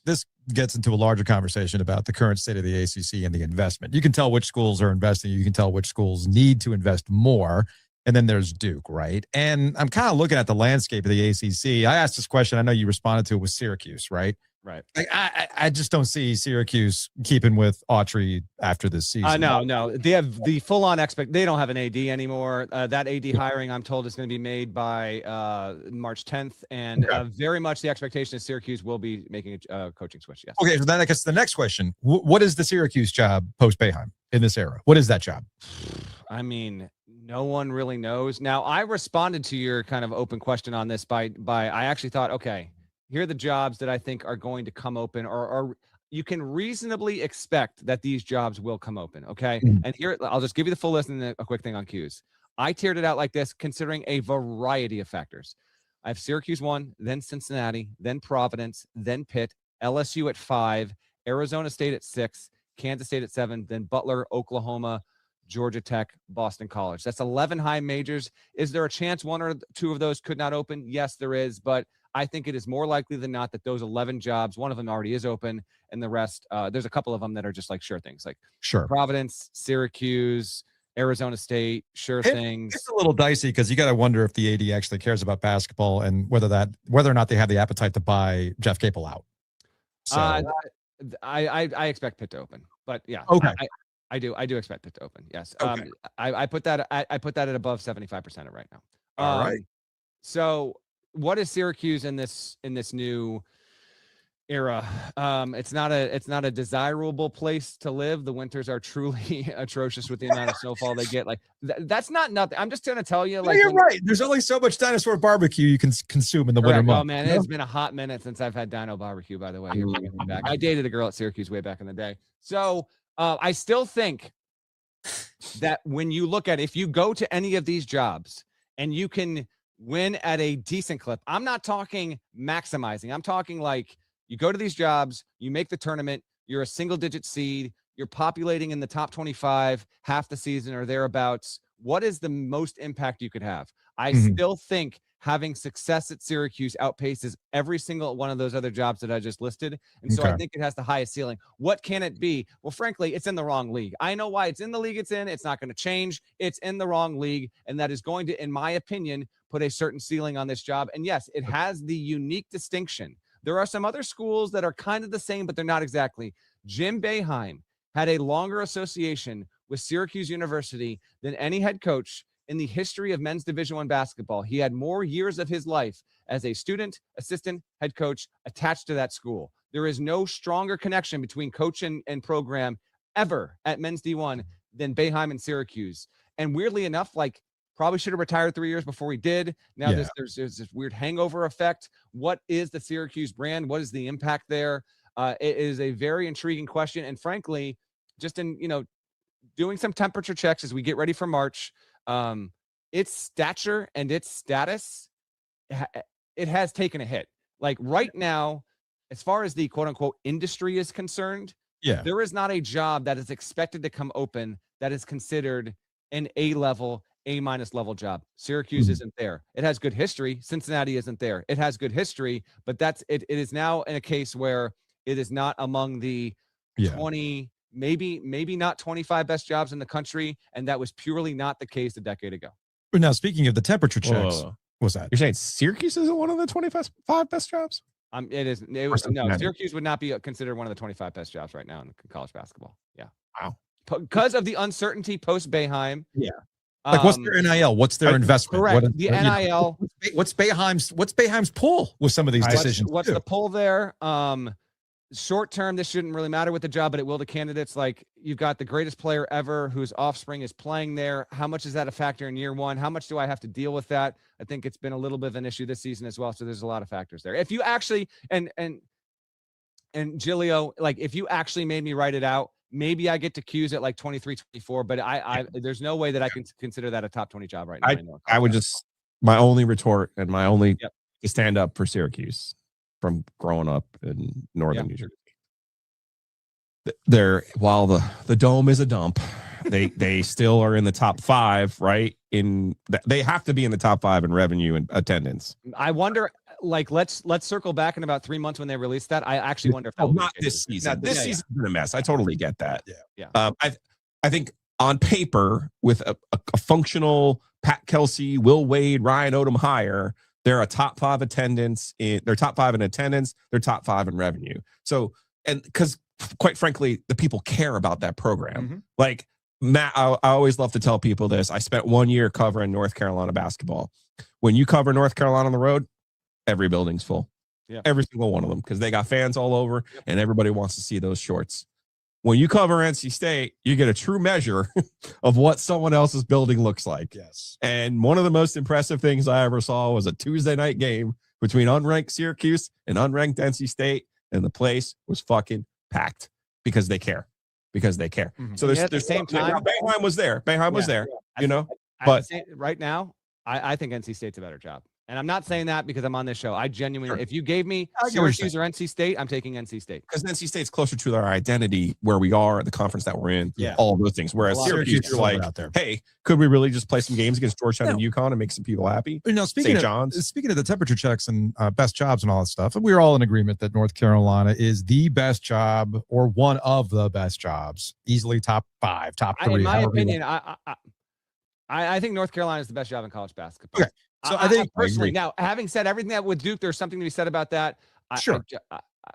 gets into a larger conversation about the current state of the ACC and the investment. You can tell which schools are investing. You can tell which schools need to invest more. And then there's Duke, right? And I'm kind of looking at the landscape of the ACC. I asked this question. I know you responded to it with Syracuse, right?
Right.
I just don't see Syracuse keeping with Autry after this season.
No. They have the full-on they don't have an AD anymore. That AD hiring, I'm told, is going to be made by March 10th. And very much the expectation is Syracuse will be making a coaching switch, yes.
Okay, so then I guess the next question, what is the Syracuse job post-Boeheim in this era? What is that job?
I mean, no one really knows. Now, I responded to your kind of open question on this by I actually thought, okay, here are the jobs that I think are going to come open or you can reasonably expect that these jobs will come open, okay? And here, I'll just give you the full list and then a quick thing on Q's. I tiered it out like this, considering a variety of factors. I have Syracuse 1, then Cincinnati, then Providence, then Pitt, LSU at 5, Arizona State at 6, Kansas State at 7, then Butler, Oklahoma, Georgia Tech, Boston College. That's 11 high majors. Is there a chance one or two of those could not open? Yes, there is, but I think it is more likely than not that those 11 jobs, one of them already is open, and the rest, there's a couple of them that are just like sure things, like Providence, Syracuse, Arizona State, things.
It's a little dicey because you got to wonder if the AD actually cares about basketball and whether or not they have the appetite to buy Jeff Capel out. So
I expect Pitt to open, but yeah,
okay.
I do expect Pitt to open. Yes.
Okay.
I put that at above 75% right now.
All right.
So what is Syracuse in this new era? It's not a desirable place to live. The winters are truly atrocious with the amount of snowfall they get. Like that's not nothing. I'm just gonna tell you. Like
you're right. There's only so much dinosaur barbecue you can consume in the winter months.
Oh man, it's been a hot minute since I've had dino barbecue. By the way, you're bringing me back. I dated a girl at Syracuse way back in the day. So I still think that when you look at if you go to any of these jobs and you can win at a decent clip, I'm not talking maximizing. I'm talking like you go to these jobs, you make the tournament, you're a single-digit seed, you're populating in the top 25 half the season or thereabouts. What is the most impact you could have? I still think having success at Syracuse outpaces every single one of those other jobs that I just listed. And so I think it has the highest ceiling. What can it be? Well, frankly, it's in the wrong league. I know why it's in the league it's in. It's not going to change. It's in the wrong league. And that is going to, in my opinion, put a certain ceiling on this job. And yes, it has the unique distinction. There are some other schools that are kind of the same, but they're not exactly. Jim Boeheim had a longer association with Syracuse University than any head coach in the history of men's Division I basketball. He had more years of his life as a student, assistant, head coach attached to that school. There is no stronger connection between coach and program ever at men's D1 than Boeheim and Syracuse. And weirdly enough, like probably should have retired 3 years before he did. Now there's this weird hangover effect. What is the Syracuse brand? What is the impact there? It is a very intriguing question. And frankly, just in, doing some temperature checks as we get ready for March, its stature and its status, it has taken a hit. Like right now, as far as the quote unquote industry is concerned,
Yeah.
There is not a job that is expected to come open that is considered an A-level, A-minus level job. Syracuse isn't there. It has good history. Cincinnati isn't there. It has good history, but that's it. It is now in a case where it is not among the 20, maybe not 25 best jobs in the country, and that was purely not the case a decade ago.
But now, speaking of the temperature checks, what's that?
You're saying Syracuse isn't one of the 25 best jobs?
It is. No, Syracuse would not be considered one of the 25 best jobs right now in college basketball. Yeah.
Wow.
Because of the uncertainty post Boeheim.
Yeah. Like, what's their NIL? What's their investment?
Correct.
What,
the NIL.
What's Boeheim's pull with some of these decisions?
What's the pull there? Short term, this shouldn't really matter with the job, but it will to candidates. Like, you've got the greatest player ever whose offspring is playing there. How much is that a factor in year one? How much do I have to deal with that? I think it's been a little bit of an issue this season as well. So there's a lot of factors there. If you actually and Giglio, like, if you actually made me write it out, maybe I get to Q's at like 23, 24, but I there's no way that I can consider that a top 20 job right now.
I would just, my only retort and my only to stand up for Syracuse from growing up in northern New Jersey. They're, while the dome is a dump, they still are in the top 5, right? They have to be in the top 5 in revenue and attendance.
I wonder, like, let's circle back in about 3 months when they release that. I actually wonder if that
not this season. This season's been a mess. I totally get that.
Yeah.
I think on paper, with a functional Pat Kelsey, Will Wade, Ryan Odom hire, they're a top 5 attendance. They're top 5 in attendance. They're top 5 in revenue. So, and because quite frankly, the people care about that program. Like, Matt, I always love to tell people this. I spent 1 year covering North Carolina basketball. When you cover North Carolina on the road, every building's full.
Yeah.
Every single one of them, because they got fans all over and everybody wants to see those shorts. When you cover NC State, you get a true measure of what someone else's building looks like.
Yes.
And one of the most impressive things I ever saw was a Tuesday night game between unranked Syracuse and unranked NC State, and the place was fucking packed because they care. So there's
the same time,
Boeheim was there. Was there, you know.
But right now, I think NC State's a better job. And I'm not saying that because I'm on this show. I genuinely, if you gave me Syracuse or NC State, I'm taking NC State.
Because NC State's closer to their identity, where we are, the conference that we're in, all of those things. Whereas Syracuse, you're like, hey, could we really just play some games against Georgetown and UConn and make some people happy?
You know, speaking of the temperature checks and best jobs and all that stuff, we're all in agreement that North Carolina is the best job or one of the best jobs, easily top 5, top 3.
In my opinion, I think North Carolina is the best job in college basketball.
Okay. So I think
personally, now, having said everything that with Duke, there's something to be said about that.
Sure.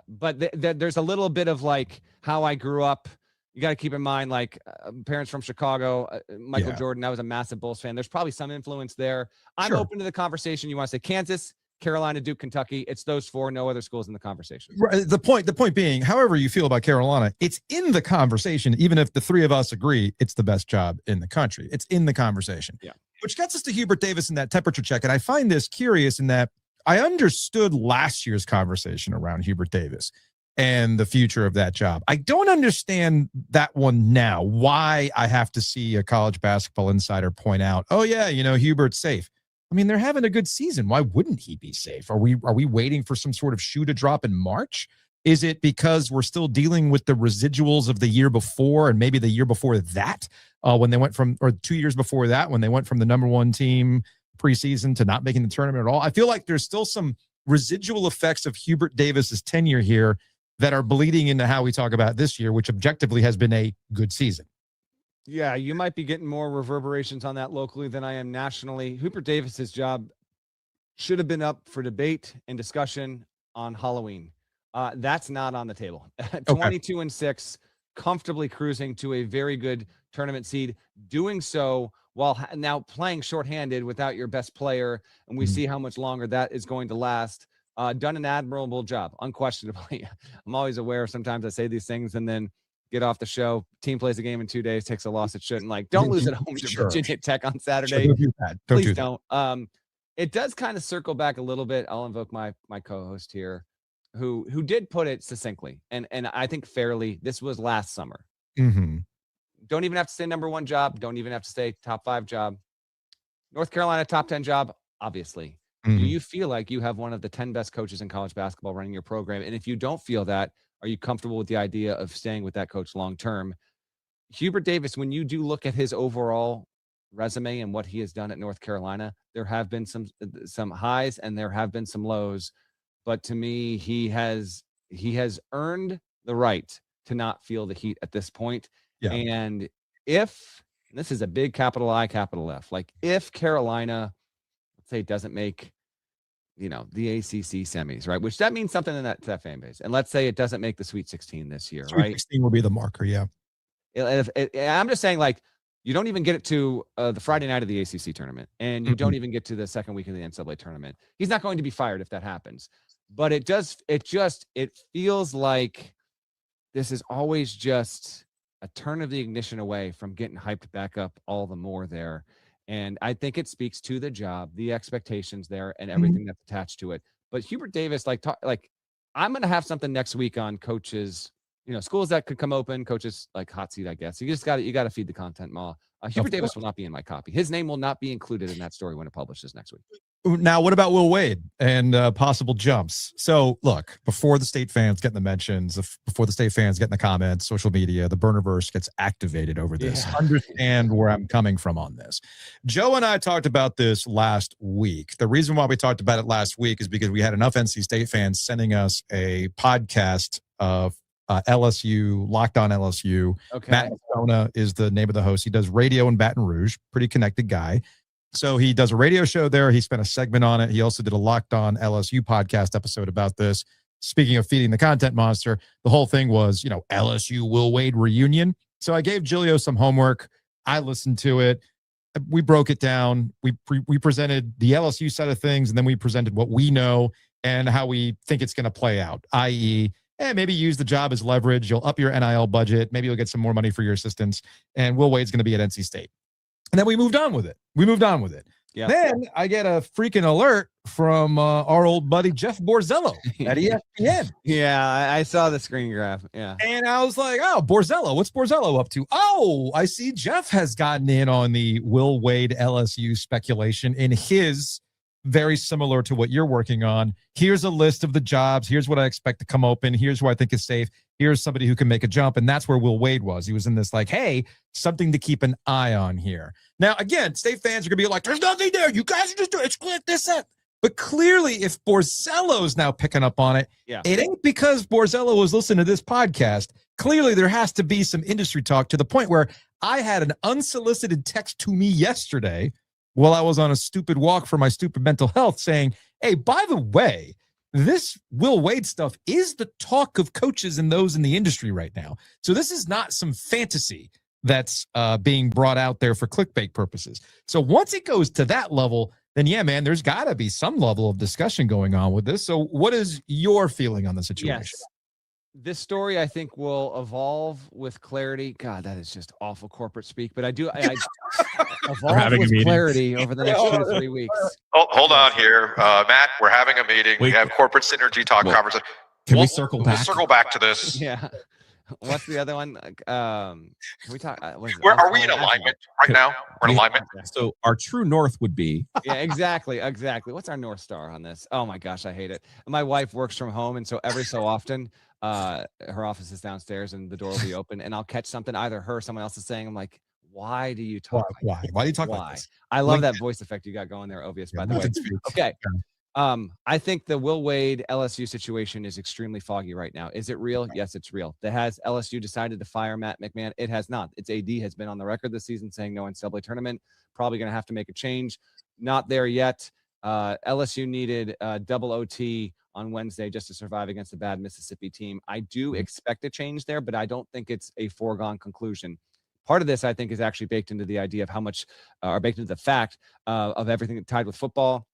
But there's a little bit of like how I grew up. You got to keep in mind, like, parents from Chicago, Michael Jordan, I was a massive Bulls fan. There's probably some influence there. I'm open to the conversation. You want to say Kansas, Carolina, Duke, Kentucky. It's those 4, no other schools in the conversation.
Right. The point being, however you feel about Carolina, it's in the conversation. Even if the 3 of us agree it's the best job in the country, it's in the conversation.
Yeah.
Which gets us to Hubert Davis and that temperature check. And I find this curious in that I understood last year's conversation around Hubert Davis and the future of that job. I don't understand that one now, why I have to see a college basketball insider point out, oh yeah, you know, Hubert's safe. I mean, they're having a good season. Why wouldn't he be safe? Are we waiting for some sort of shoe to drop in March? Is it because we're still dealing with the residuals of the year before and maybe the year before that, when they went from, or 2 years before that, when they went from the number 1 team preseason to not making the tournament at all? I feel like there's still some residual effects of Hubert Davis's tenure here that are bleeding into how we talk about this year, which objectively has been a good season.
Yeah, you might be getting more reverberations on that locally than I am nationally. Hubert Davis's job should have been up for debate and discussion on Halloween. That's not on the table. 22-6, comfortably cruising to a very good tournament seed, doing so while now playing shorthanded without your best player, and we see how much longer that is going to last. Done an admirable job, unquestionably. I'm always aware sometimes I say these things and then get off the show. Team plays a game in 2 days, takes a loss it shouldn't. Like, don't lose at home to Virginia Tech on Saturday.
Don't do that.
Please don't. It does kind of circle back a little bit. I'll invoke my co-host here, who did put it succinctly and I think fairly. This was last summer. Don't even have to say number 1 job. Don't even have to say top 5 job. North Carolina top 10 job, obviously. Do you feel like you have one of the 10 best coaches in college basketball running your program? And if you don't feel that, Are you comfortable with the idea of staying with that coach long term? Hubert Davis, when you do look at his overall resume and what he has done at North Carolina, there have been some highs and there have been some lows, but to me, he has earned the right to not feel the heat at this point.
Yeah.
And if and this is a big capital I, capital F, like if Carolina, let's say, doesn't make the ACC semis, right? Which that means something in that fan base. And let's say it doesn't make the Sweet 16 this year,
Sweet
right?
16 will be the marker, yeah.
I'm just saying, like, you don't even get it to the Friday night of the ACC tournament, and you don't even get to the second week of the NCAA tournament. He's not going to be fired if that happens. But it feels like this is always just a turn of the ignition away from getting hyped back up all the more there. And I think it speaks to the job, the expectations there, and everything that's attached to it. But Hubert Davis, like I'm going to have something next week on coaches, schools that could come open, coaches like hot seat, I guess. You got to feed the content, Ma. Hubert Davis will not be in my copy. His name will not be included in that story when it publishes next week.
Now, what about Will Wade and possible jumps? So, look, before the state fans get in the mentions, before the state fans get in the comments, social media, the burnerverse gets activated over this.
Yeah.
Understand where I'm coming from on this. Joe and I talked about this last week. The reason why we talked about it last week is because we had enough NC State fans sending us a podcast of LSU, Locked On LSU.
Okay.
Matt Norlander is the name of the host. He does radio in Baton Rouge, pretty connected guy. So he does a radio show there. He spent a segment on it. He also did a Locked On LSU podcast episode about this. Speaking of feeding the content monster, the whole thing was, LSU Will Wade reunion. So I gave Giglio some homework. I listened to it. We broke it down. We presented the LSU side of things, and then we presented what we know and how we think it's going to play out, i.e., maybe use the job as leverage. You'll up your NIL budget. Maybe you'll get some more money for your assistants. And Will Wade's going to be at NC State. And then we moved on with it. Yeah. Then I get a freaking alert from our old buddy Jeff Borzello at ESPN.
Yeah, I saw the screen grab. Yeah.
And I was like, oh, Borzello. What's Borzello up to? Oh, I see Jeff has gotten in on the Will Wade LSU speculation in his very similar to what you're working on. Here's a list of the jobs. Here's what I expect to come open. Here's who I think is safe. Here's somebody who can make a jump. And that's where Will Wade was. He was in this like, hey, something to keep an eye on here. Now, again, state fans are going to be like, there's nothing there. You guys are just doing this. But clearly, if Borzello's now picking up on it, it ain't because Borzello was listening to this podcast. Clearly, there has to be some industry talk to the point where I had an unsolicited text to me yesterday while I was on a stupid walk for my stupid mental health saying, hey, by the way, this Will Wade stuff is the talk of coaches and those in the industry right now. So this is not some fantasy that's being brought out there for clickbait purposes. So once it goes to that level, then yeah, man, there's got to be some level of discussion going on with this. So what is your feeling on the situation?
Yes. This story, I think, will evolve with clarity. God, that is just awful corporate speak. But I evolve with clarity over the next 2 to 3 weeks.
Oh, hold on here. Matt, we're having a meeting. We have corporate synergy talk conversation.
Can we circle back?
We'll circle back to this.
Yeah. What's the other one? Can we talk?
Where are we in alignment right now? We're in alignment.
So our true north would be.
Yeah, exactly. What's our North Star on this? Oh my gosh, I hate it. My wife works from home, and so every so often, her office is downstairs, and the door will be open, and I'll catch something either her or someone else is saying. I'm like, why do you talk?
Why do you talk like this?
I love that voice effect you got going there, Obvious. By the way. Okay. I think the Will Wade LSU situation is extremely foggy right now. Is it real? Yes, it's real. Has LSU decided to fire Matt McMahon? It has not. Its AD has been on the record this season saying no NCAA tournament. Probably going to have to make a change. Not there yet. LSU needed double OT on Wednesday just to survive against a bad Mississippi team. I do expect a change there, but I don't think it's a foregone conclusion. Part of this, I think, is actually baked into the idea of how much, or baked into the fact of everything tied with football.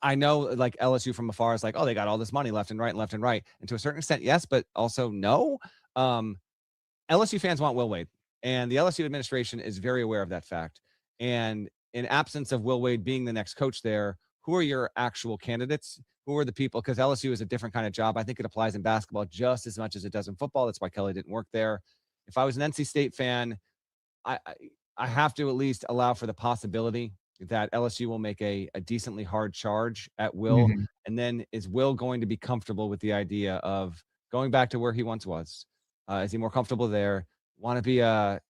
I know, like, LSU from afar is like, oh, they got all this money left and right. And to a certain extent, yes, but also no. LSU fans want Will Wade, and the LSU administration is very aware of that fact. And in absence of Will Wade being the next coach there, who are your actual candidates? Who are the people? Because LSU is a different kind of job. I think it applies in basketball just as much as it does in football. That's why Kelly didn't work there. If I was an NC State fan, I have to at least allow for the possibility that LSU will make a decently hard charge at Will. And then is Will going to be comfortable with the idea of going back to where he once was? Is he more comfortable there? Want to be a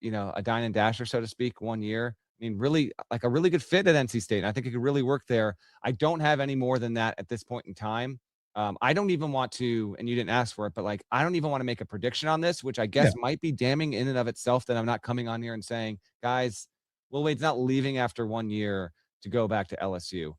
dine and dasher, so to speak, 1 year? I mean, really, like a really good fit at NC State. And I think it could really work there. I don't have any more than that at this point in time. I don't even want to, and you didn't ask for it, but like, I don't even want to make a prediction on this, which I guess might be damning in and of itself that I'm not coming on here and saying, guys, Will Wade's not leaving after 1 year to go back to LSU.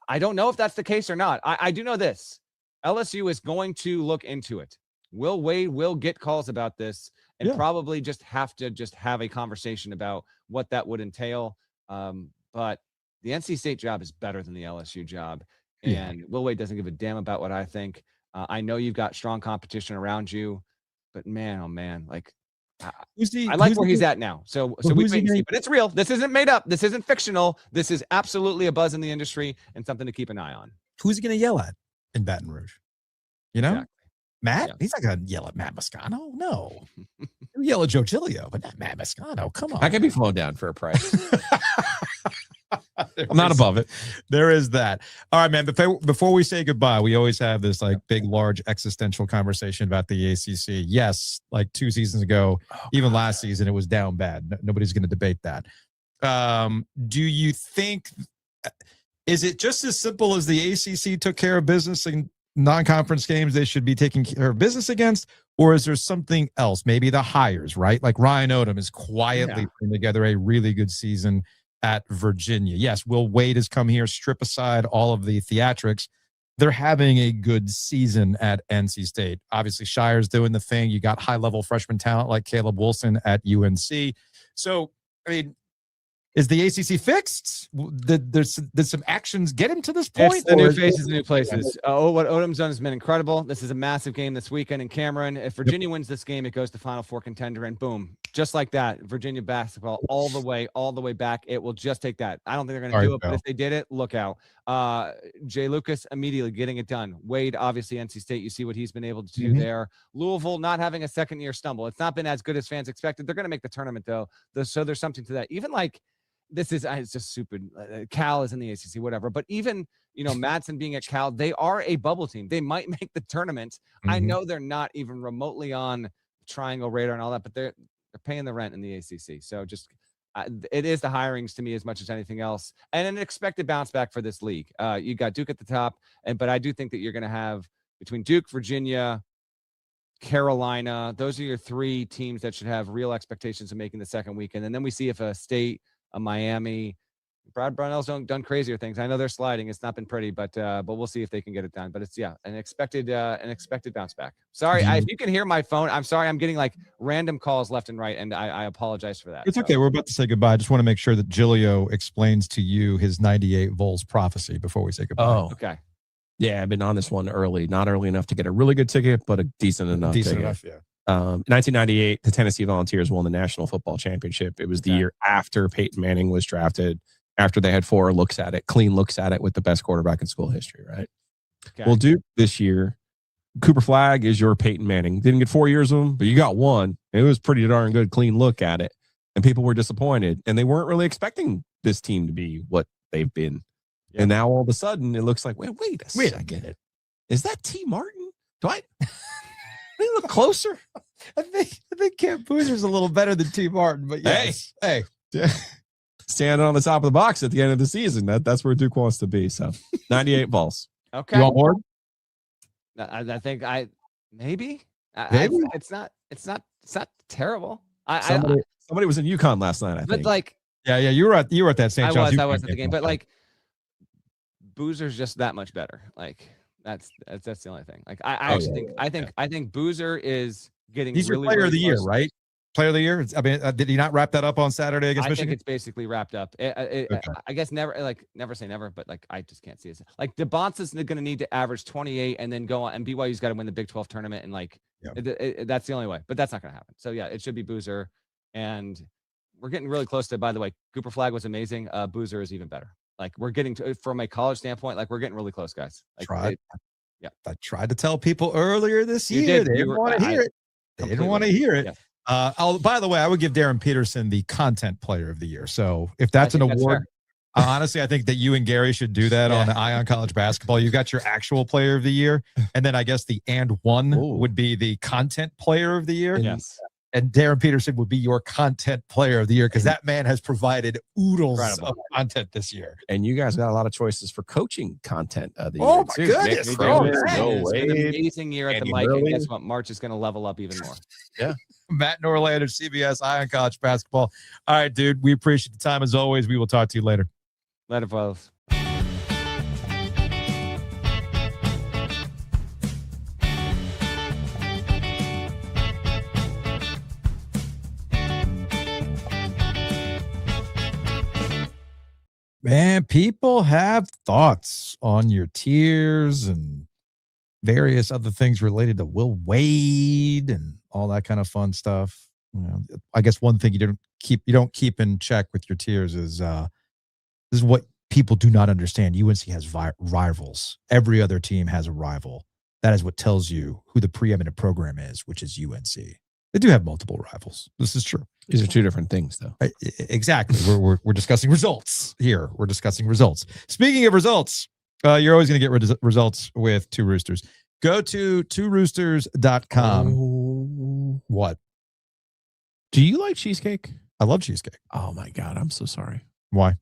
I don't know if that's the case or not. I do know this. LSU is going to look into it. Will Wade will get calls about this and probably just have a conversation about what that would entail. But the NC State job is better than the LSU job. And Will Wade doesn't give a damn about what I think. I know you've got strong competition around you, but man, oh man, like I like where he's at now. So we wait and see, but it's real. This isn't made up. This isn't fictional. This is absolutely a buzz in the industry and something to keep an eye on.
Who's he going to yell at in Baton Rouge? You know,
Exactly.
Matt? He's not going to yell at Matt Moscano. No. He'll yell at Joe Giglio, but not Matt Moscano. Come on.
I can be flown down for a price. I'm not above it.
There is that. All right, man. Before we say goodbye, we always have this like big, large existential conversation about the ACC. Yes, like 2 seasons ago, even last season, it was down bad. Nobody's going to debate that. Do you think, is it just as simple as the ACC took care of business in non-conference games they should be taking care of business against, or is there something else? Maybe the hires, right? Like Ryan Odom is quietly putting together a really good season at Virginia. Yes, Will Wade has come here, strip aside all of the theatrics. They're having a good season at NC State. Obviously, Shire's doing the thing. You got high-level freshman talent like Caleb Wilson at UNC. So, I mean, is the ACC fixed? Did some actions get him to this point?
It's the new faces, new places. What Odom's done has been incredible. This is a massive game this weekend in Cameron. If Virginia wins this game, it goes to Final Four contender, and boom, just like that, Virginia basketball all the way back. It will just take that. I don't think they're going to do it, but if they did it, look out. Jay Lucas immediately getting it done. Wade, obviously, NC State, you see what he's been able to do there. Louisville not having a second-year stumble. It's not been as good as fans expected. They're going to make the tournament, though, so there's something to that. Even like, this is it's just stupid. Cal is in the ACC, whatever. But even, Madsen being at Cal, they are a bubble team. They might make the tournament. I know they're not even remotely on triangle radar and all that, but they're paying the rent in the ACC. So just it is the hirings to me as much as anything else, and an expected bounce back for this league. You got Duke at the top, but I do think that you're going to have between Duke, Virginia, Carolina. Those are your 3 teams that should have real expectations of making the second weekend, and then we see if a state, a Miami, Brad Brownell's done crazier things. I know they're sliding. It's not been pretty, but we'll see if they can get it done. But it's an expected bounce back. Sorry, if you can hear my phone, I'm sorry. I'm getting like random calls left and right, and I apologize for that.
It's okay. We're about to say goodbye. I just want to make sure that Giglio explains to you his 98 vols prophecy before we say goodbye.
Oh,
okay.
Yeah, I've been on this one early. Not early enough to get a really good ticket, but a decent enough ticket. 1998, the Tennessee Volunteers won the National Football Championship. It was the year after Peyton Manning was drafted, after they had 4 looks at it, clean looks at it with the best quarterback in school history, right? Okay. Well, Duke this year, Cooper Flagg is your Peyton Manning. Didn't get 4 years of him, but you got 1. It was pretty darn good, clean look at it. And people were disappointed, and they weren't really expecting this team to be what they've been. Yeah. And now all of a sudden, it looks like, wait a second. Is that T. Martin? Do I look closer?
I think Cam Boozer's a little better than T. Martin, but yes. Hey.
Standing on the top of the box at the end of the season. That's where Duke wants to be. So 98 balls.
Okay.
You on board?
I think maybe. It's not terrible.
Somebody was in UConn last night, I think.
But like,
yeah, you were at that St. John's.
I was at the game, but like, Boozer's just that much better. Like, that's the only thing. Like, I think Boozer is getting.
He's
really,
your player
really
of the year,
close.
Right? Player of the year. I mean, did he not wrap that up on Saturday against Michigan?
I think it's basically wrapped up. Okay. I guess never say never, but like I just can't see it. Like DeBonce's going to need to average 28 and then go on, and BYU's got to win the Big 12 tournament, and like that's the only way. But that's not going to happen. So yeah, it should be Boozer, and we're getting really close to. By the way, Cooper Flagg was amazing. Boozer is even better. Like we're getting to, from a college standpoint, like we're getting really close, guys. Like,
I tried to tell people earlier this year. They didn't want to hear it. They didn't want to hear it. Yes. By the way, I would give Darren Peterson the content player of the year. So if that's an award, Honestly, I think that you and Gary should do that on Ion College Basketball. You got your actual player of the year, and then I guess the would be the content player of the year.
Yes.
And Darren Peterson would be your content player of the year because that man has provided oodles of content this year.
And you guys got a lot of choices for coaching content of the year.
Oh, my goodness.
It's been an amazing year at the mic. And guess what? March is going to level up even more.
Yeah.
Matt Norlander, CBS, Ion College Basketball. All right, dude. We appreciate the time as always. We will talk to you later.
Later, fellas.
Man, people have thoughts on your tiers and various other things related to Will Wade and all that kind of fun stuff. You know, I guess one thing you don't keep in check with your tiers is this is what people do not understand. UNC has rivals. Every other team has a rival. That is what tells you who the preeminent program is, which is UNC. They do have multiple rivals. This is true.
These are two different things, though.
Exactly. We're discussing results here. We're discussing results. Speaking of results, you're always going to get results with Two Roosters. Go to tworoosters.com.
Oh.
What?
Do you like cheesecake?
I love cheesecake.
Oh, my God. I'm so sorry.
Why?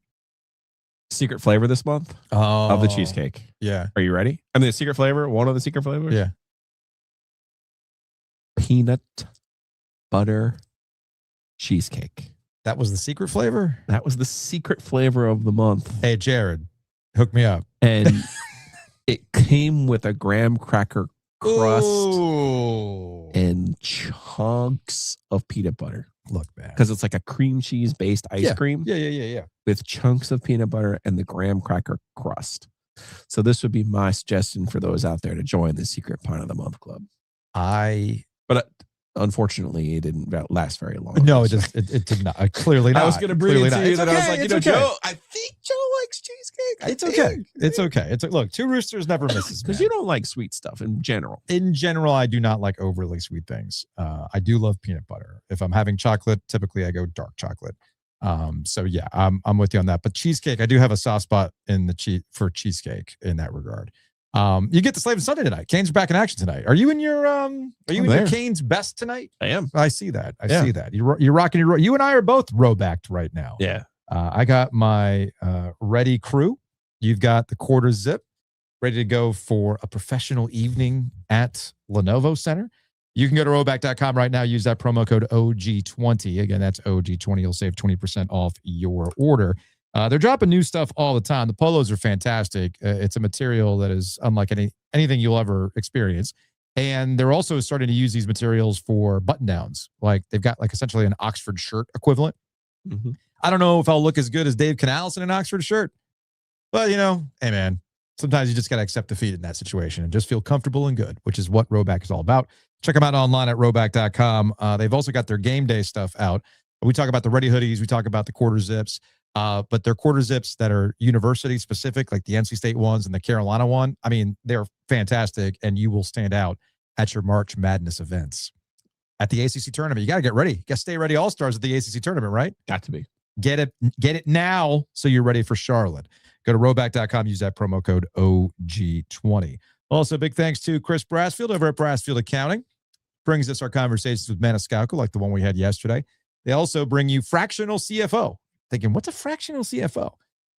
Secret flavor this month of the cheesecake.
Yeah.
Are you ready? I mean, the secret flavor, one of the secret flavors?
Yeah.
Peanut butter cheesecake.
That was the secret flavor?
That was the secret flavor of the month.
Hey, Jared, hook me up.
And it came with a graham cracker crust and chunks of peanut butter.
Look, man.
Because it's like a cream cheese based ice cream.
Yeah.
With chunks of peanut butter and the graham cracker crust. So this would be my suggestion for those out there to join the Secret Pint of the Month Club. But unfortunately, it didn't last very long.
No, it did not. Clearly not.
I was going to bring it to you that I was like,
okay.
Joe, I think Joe likes cheesecake.
It's okay. Look, Two Roosters never misses.
Because you don't like sweet stuff in general.
In general, I do not like overly sweet things. I do love peanut butter. If I'm having chocolate, typically I go dark chocolate. So yeah, I'm with you on that. But cheesecake, I do have a soft spot in for cheesecake in that regard. You get the Slave Sunday tonight. Canes are back in action tonight. Are you in your your Canes best tonight?
I am.
I see that. I see that. You're rocking your. You and I are both row-backed right now.
Yeah.
I got my ready crew. You've got the quarter zip ready to go for a professional evening at Lenovo Center. You can go to rowback.com right now. Use that promo code OG20. Again, that's OG20. You'll save 20% off your order. They're dropping new stuff all the time. The polos are fantastic. It's a material that is unlike anything you'll ever experience. And they're also starting to use these materials for button downs. Like they've got like essentially an Oxford shirt equivalent.
Mm-hmm.
I don't know if I'll look as good as Dave Canales in an Oxford shirt, but hey man, sometimes you just got to accept defeat in that situation and just feel comfortable and good, which is what Rowback is all about. Check them out online at rowback.com. They've also got their game day stuff out. We talk about the ready hoodies. We talk about the quarter zips. But they're quarter zips that are university specific, like the NC State ones and the Carolina one. I mean, they're fantastic, and you will stand out at your March Madness events. At the ACC tournament, you got to get ready. You got to stay ready all-stars at the ACC tournament, right?
Got to be.
Get it now so you're ready for Charlotte. Go to rowback.com, use that promo code OG20. Also, big thanks to Chris Brassfield over at Brassfield Accounting. Brings us our conversations with Maniscalco, like the one we had yesterday. They also bring you Fractional CFO. Thinking, what's a fractional CFO?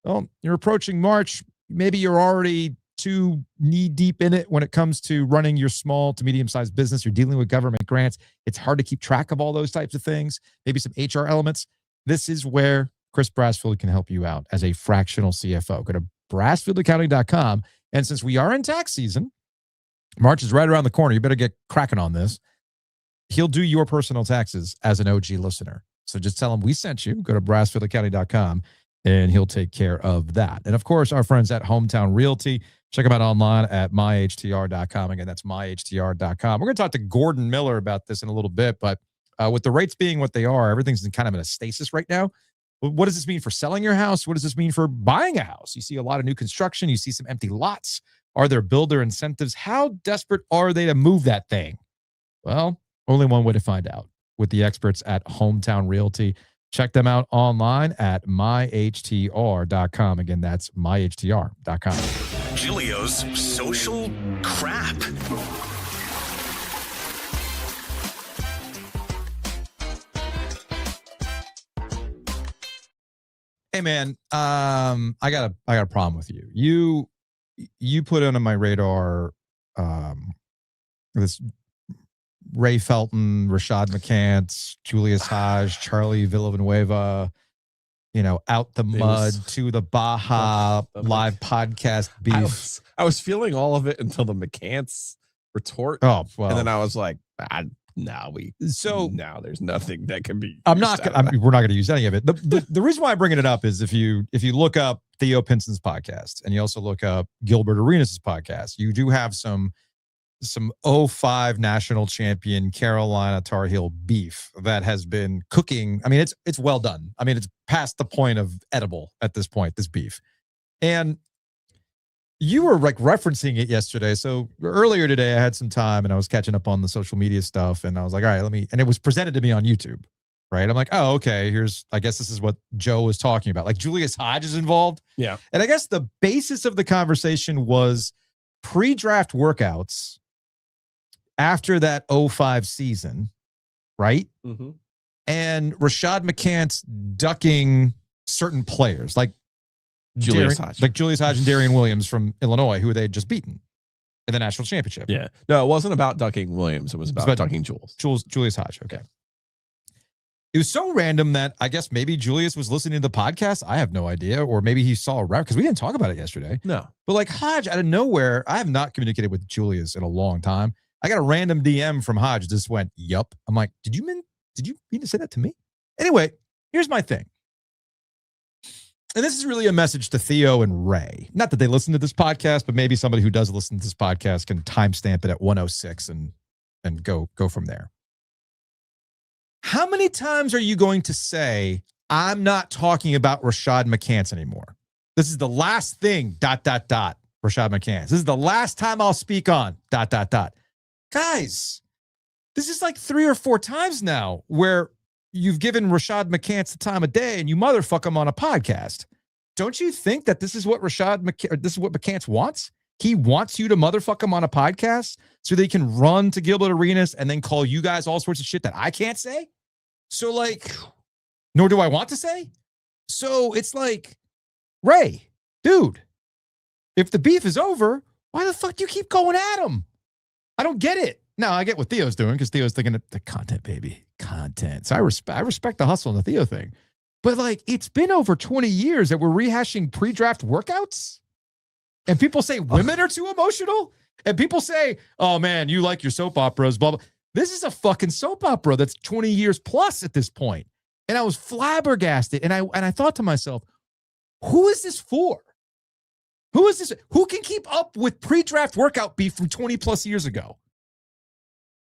Well, you're approaching March. Maybe you're already too knee deep in it when it comes to running your small to medium-sized business. You're dealing with government grants. It's hard to keep track of all those types of things. Maybe some HR elements. This is where Chris Brassfield can help you out as a fractional CFO. Go to brassfieldaccounting.com. And since we are in tax season, March is right around the corner. You better get cracking on this. He'll do your personal taxes as an OG listener. So just tell him we sent you. Go to brassfieldaccounting.com and he'll take care of that. And of course, our friends at Hometown Realty. Check them out online at myhtr.com. Again, that's myhtr.com. We're going to talk to Gordon Miller about this in a little bit, but with the rates being what they are, everything's kind of in a stasis right now. What does this mean for selling your house? What does this mean for buying a house? You see a lot of new construction. You see some empty lots. Are there builder incentives? How desperate are they to move that thing? Well, only one way to find out. With the experts at Hometown Realty. Check them out online at myhtr.com. Again, that's myhtr.com.
Giglio's social crap.
Hey man, I got a problem with you. You put on my radar this Ray Felton, Rashad McCants, Julius Hodge, Charlie Villanueva, out the mud to the Baja live podcast beef.
I was feeling all of it until the McCants retort.
Oh, well.
And then I was like, now there's nothing that can be.
We're not going to use any of it. The reason why I'm bringing it up is if you look up Theo Pinson's podcast and you also look up Gilbert Arenas' podcast, you do have some 05 national champion Carolina Tar Heel beef that has been cooking. I mean, it's well done. I mean, it's past the point of edible at this point, this beef. And you were like referencing it yesterday. So earlier today, I had some time and I was catching up on the social media stuff. And I was like, all right, and it was presented to me on YouTube, right? I'm like, oh, okay, I guess this is what Joe was talking about. Like Julius Hodge is involved.
Yeah.
And I guess the basis of the conversation was pre-draft workouts after that 05 season, right?
Mm-hmm.
And Rashad McCants ducking certain players like
Julius Hodge
and Darian Williams from Illinois, who they had just beaten in the national championship.
Yeah. No, it wasn't about ducking Williams. It was about ducking Julius
Hodge. Okay. It was so random that I guess maybe Julius was listening to the podcast. I have no idea. Or maybe he saw a rap because we didn't talk about it yesterday.
No.
But like Hodge out of nowhere, I have not communicated with Julius in a long time. I got a random DM from Hodge. Just went, yup. I'm like, did you mean to say that to me? Anyway, here's my thing. And this is really a message to Theo and Ray. Not that they listen to this podcast, but maybe somebody who does listen to this podcast can timestamp it at 106 and go from there. How many times are you going to say, I'm not talking about Rashad McCants anymore? This is the last thing, ... Rashad McCants. This is the last time I'll speak on ... Guys, this is like 3 or 4 times now where you've given Rashad McCants the time of day and you motherfuck him on a podcast. Don't you think that this is what McCants wants? He wants you to motherfuck him on a podcast so they can run to Gilbert Arenas and then call you guys all sorts of shit that I can't say? So like, nor do I want to say. So it's like, Ray, dude, if the beef is over, why the fuck do you keep going at him? I don't get it. Now I get what Theo's doing because Theo's thinking the content, baby, content. So I respect the hustle and the Theo thing. But like, it's been over 20 years that we're rehashing pre-draft workouts. And people say women are too emotional. And people say, oh man, you like your soap operas, blah, blah. This is a fucking soap opera that's 20 years plus at this point. And I was flabbergasted. And I thought to myself, who is this for? Who is this? Who can keep up with pre-draft workout beef from 20 plus years ago?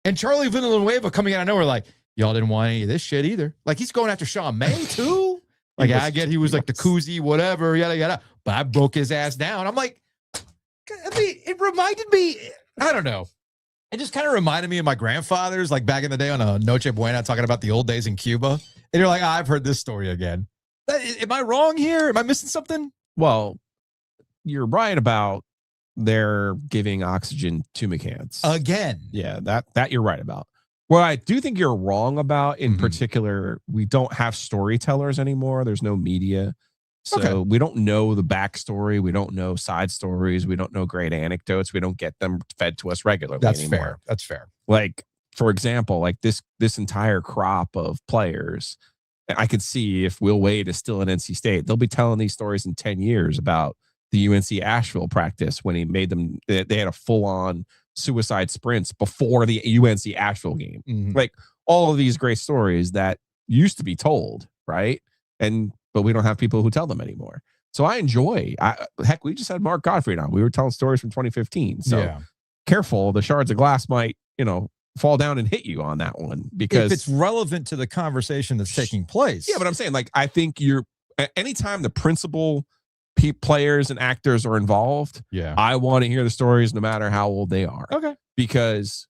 And Charlie Villanueva coming out of nowhere like, y'all didn't want any of this shit either. Like he's going after Sean May too. Like I get he was like the koozie, whatever, yada, yada. But I broke his ass down. I'm like, I mean, it reminded me, I don't know. It just kind of reminded me of my grandfathers, like back in the day on a Noche Buena talking about the old days in Cuba. And you're like, I've heard this story again. Am I wrong here? Am I missing something?
Well, you're right about they're giving oxygen to McCants.
Again.
Yeah, that you're right about. What I do think you're wrong about in particular, we don't have storytellers anymore. There's no media. So we don't know the backstory. We don't know side stories. We don't know great anecdotes. We don't get them fed to us regularly anymore.
That's fair.
Like, for example, like this entire crop of players, I could see if Will Wade is still at NC State, they'll be telling these stories in 10 years about the UNC Asheville practice when he made them, they had a full-on suicide sprints before the UNC Asheville game. Like all of these great stories that used to be told, right? But we don't have people who tell them anymore. So I enjoy, heck, we just had Mark Gottfried on. We were telling stories from 2015. So careful, the shards of glass might, fall down and hit you on that one because
if it's relevant to the conversation that's taking place.
Yeah, but I'm saying, like, I think anytime the principal players and actors are involved, I want to hear the stories no matter how old they are.
Okay.
Because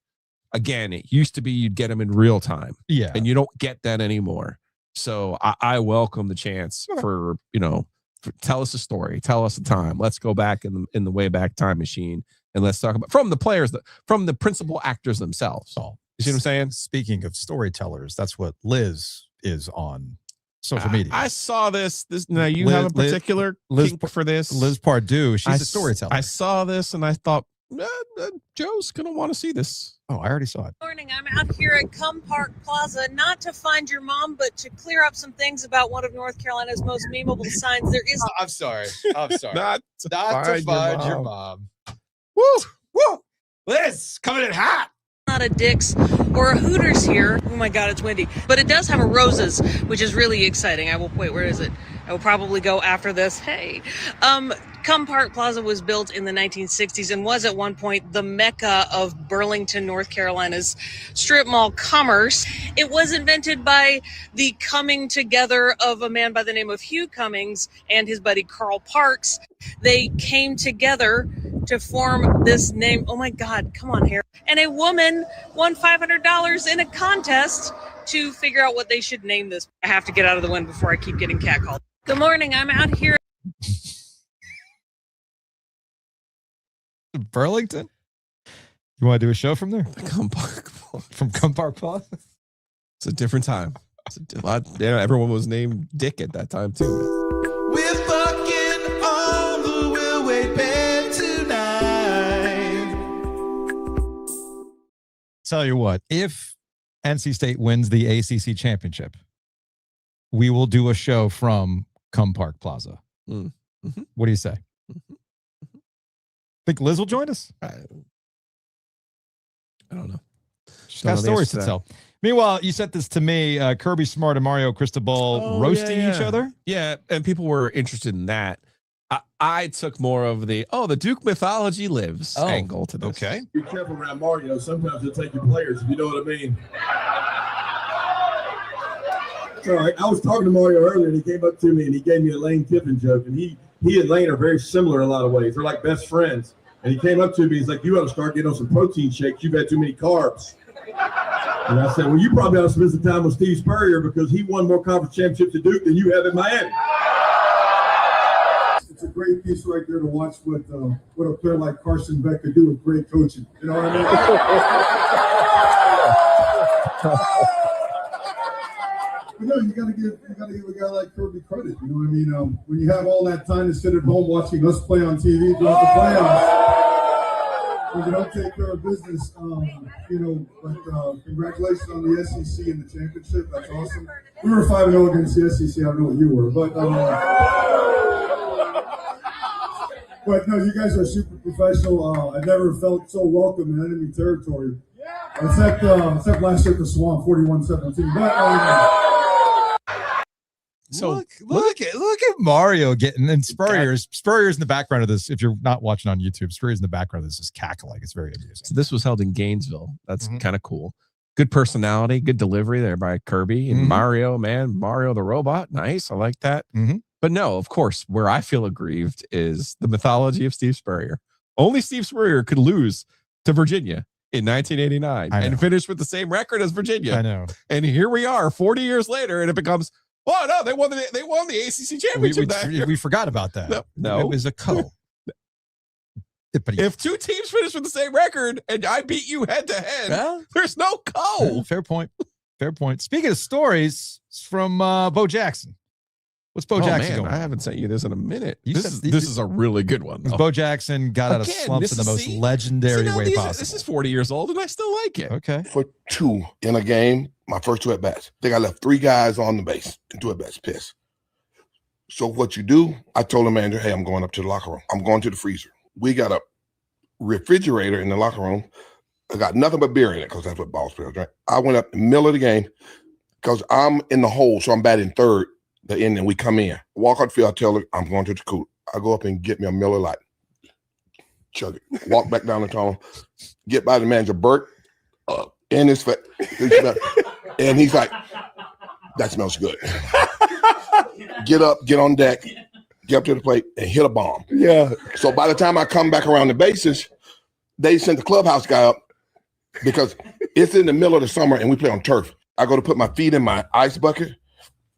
again, it used to be you'd get them in real time.
Yeah.
And you don't get that anymore. So I welcome the chance for, tell us a story, tell us a time. Let's go back in the way back time machine and let's talk about from the players, from the principal actors themselves.
Oh,
you see what I'm saying?
Speaking of storytellers, that's what Liz is on social media.
I saw this. Now you have a particular kink for this.
Liz Pardue. She's a storyteller.
I saw this and I thought, Joe's going to want to see this.
Oh, I already saw it.
Morning. I'm out here at Cum Park Plaza, not to find your mom, but to clear up some things about one of North Carolina's most memeable signs. There is.
I'm sorry. Not to find your mom.
Woo!
Woo! Liz, coming in hot.
Not a Dick's or a Hooters here. Oh my God, it's windy. But it does have a Rose's, which is really exciting. Wait, where is it? I will probably go after this. Hey. Cum Park Plaza was built in the 1960s and was at one point the mecca of Burlington, North Carolina's strip mall commerce. It was invented by the coming together of a man by the name of Hugh Cummings and his buddy Carl Parks. They came together to form this name. Oh my God, come on here. And a woman won $500 in a contest to figure out what they should name this. I have to get out of the wind before I keep getting catcalled. Good morning. I'm out here.
Burlington? You want to do a show from there? From Cum Park Plaza?
It's a different time. Everyone was named Dick at that time, too.
We're fucking on the Will Wade bed tonight.
Tell you what, if NC State wins the ACC championship, we will do a show from Cum Park Plaza.
Mm-hmm.
What do you say?
Mm-hmm.
Think Liz will join us?
I don't know.
She's got stories to tell. Meanwhile, you sent this to me, Kirby Smart and Mario Cristobal roasting each other.
Yeah, and people were interested in that. I took more of the Duke mythology lives angle to this.
Okay.
Be careful around Mario. Sometimes he'll take your players, if you know what I mean. So I was talking to Mario earlier, and he came up to me, and he gave me a Lane Kiffin joke, and he and Lane are very similar in a lot of ways. They're like best friends. And he came up to me. He's like, "You ought to start getting on some protein shakes. You've had too many carbs." And I said, "Well, you probably ought to spend some time with Steve Spurrier because he won more conference championships at Duke than you have in Miami." It's a great piece right there to watch what a player like Carson Beck could do with great coaching. You know what I mean? No, you gotta give a guy like Kirby credit. You know what I mean? When you have all that time to sit at home watching us play on TV throughout the playoffs, when you don't take care of business, but congratulations on the SEC and the championship. That's awesome. We were 5-0 against the SEC. I don't know what you were, but no, you guys are super professional. I never felt so welcome in enemy territory, except last year at the Swamp, 41-17. But
So look at Mario getting, and Spurrier's in the background of this. If you're not watching on YouTube, Spurrier's in the background of this is cackling. It's very amusing.
So this was held in Gainesville. That's kind of cool. Good personality, good delivery there by Kirby and Mario the robot. Nice. I like that. But no, of course, where I feel aggrieved is the mythology of Steve Spurrier. Only Steve Spurrier could lose to Virginia in 1989 and finish with the same record as Virginia.
I know.
And here we are 40 years later, and it becomes, oh no, they won the ACC championship that year.
We forgot about that.
No.
It was a co. But
if two teams finish with the same record and I beat you head to head, there's no co.
Fair point. Speaking of stories, it's from Bo Jackson. What's Bo Jackson going on?
I haven't sent you this in a minute. This is a really good one.
Bo Jackson got out of slumps in the most legendary way possible.
This is 40 years old, and I still like it.
Okay.
For 2 in a game, my first 2 at-bats. I think I left 3 guys on the base and 2 at-bats, pissed. So what you do, I told the manager, hey, I'm going up to the locker room. I'm going to the freezer. We got a refrigerator in the locker room. I got nothing but beer in it because that's what ball players drink. I went up in the middle of the game because I'm in the hole, so I'm batting third. The end, and we come in. Walk out the field, I tell her, I'm going to the cool. I go up and get me a Miller Lite. Chug it. Walk back down the tunnel. Get by the manager, Bert, in his face. And he's like, that smells good. Get up, get on deck, get up to the plate, and hit a bomb.
Yeah.
So by the time I come back around the bases, they sent the clubhouse guy up because it's in the middle of the summer and we play on turf. I go to put my feet in my ice bucket.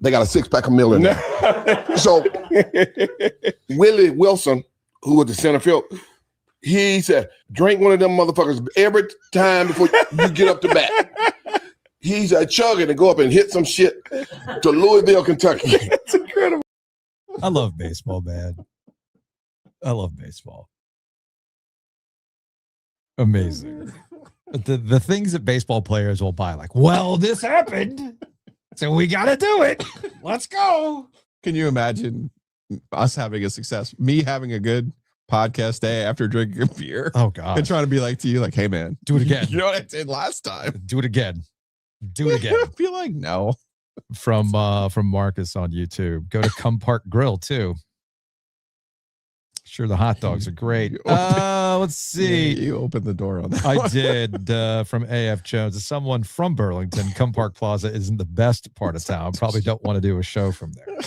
They got a 6-pack of Miller in there. So Willie Wilson, who was the center field, he said, drink one of them motherfuckers every time before you get up to bat. He said, chug it and go up and hit some shit to Louisville, Kentucky.
That's incredible.
I love baseball, man. I love baseball. Amazing. The things that baseball players will buy, like, well, this happened, so we got to do it. Let's go.
Can you imagine us having a success, me having a good podcast day after drinking a beer?
Oh, God.
And trying to be like to you, like, hey, man,
do it again.
You know what I did last time?
Do it again. Do it again.
I feel like no.
From Marcus on YouTube. Go to Come Park Grill, too. Sure, the hot dogs are great. Let's see.
You opened the door on that.
I did. From AF Jones. As someone from Burlington, Come Park Plaza isn't the best part of town. Probably don't want to do a show from there.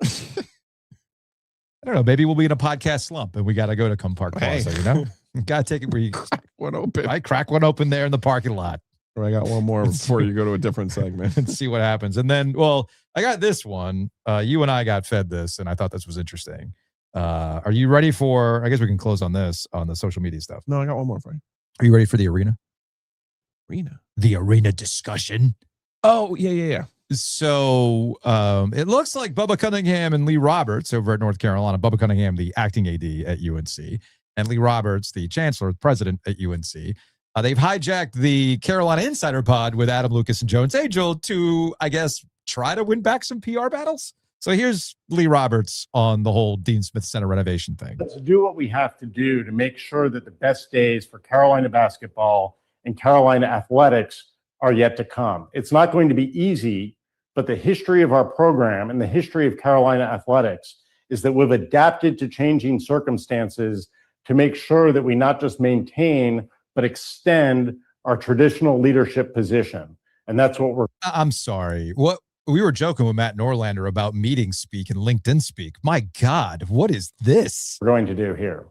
I don't know. Maybe we'll be in a podcast slump and we got to go to Come Park Plaza, you know? Got to take it where you
crack one open.
I crack one open there in the parking lot.
I got one more before you go to a different segment
and see what happens. And then, well, I got this one. You and I got fed this, and I thought this was interesting. Are you ready for, I guess we can close on this, on the social media stuff.
No, I got one more for you.
Are you ready for the arena?
The
arena discussion.
Oh, yeah.
So it looks like Bubba Cunningham and Lee Roberts over at North Carolina, Bubba Cunningham, the acting AD at UNC, and Lee Roberts, the chancellor, president at UNC. They've hijacked the Carolina Insider Pod with Adam Lucas and Jones Angel to, I guess, try to win back some PR battles. So here's Lee Roberts on the whole Dean Smith Center renovation thing.
Let's do what we have to do to make sure that the best days for Carolina basketball and Carolina athletics are yet to come. It's not going to be easy, but the history of our program and the history of Carolina athletics is that we've adapted to changing circumstances to make sure that we not just maintain but extend our traditional leadership position. And that's what we're...
I'm sorry. What we were joking with Matt Norlander about meeting speak and LinkedIn speak. My God, what is this?
We're going to do here.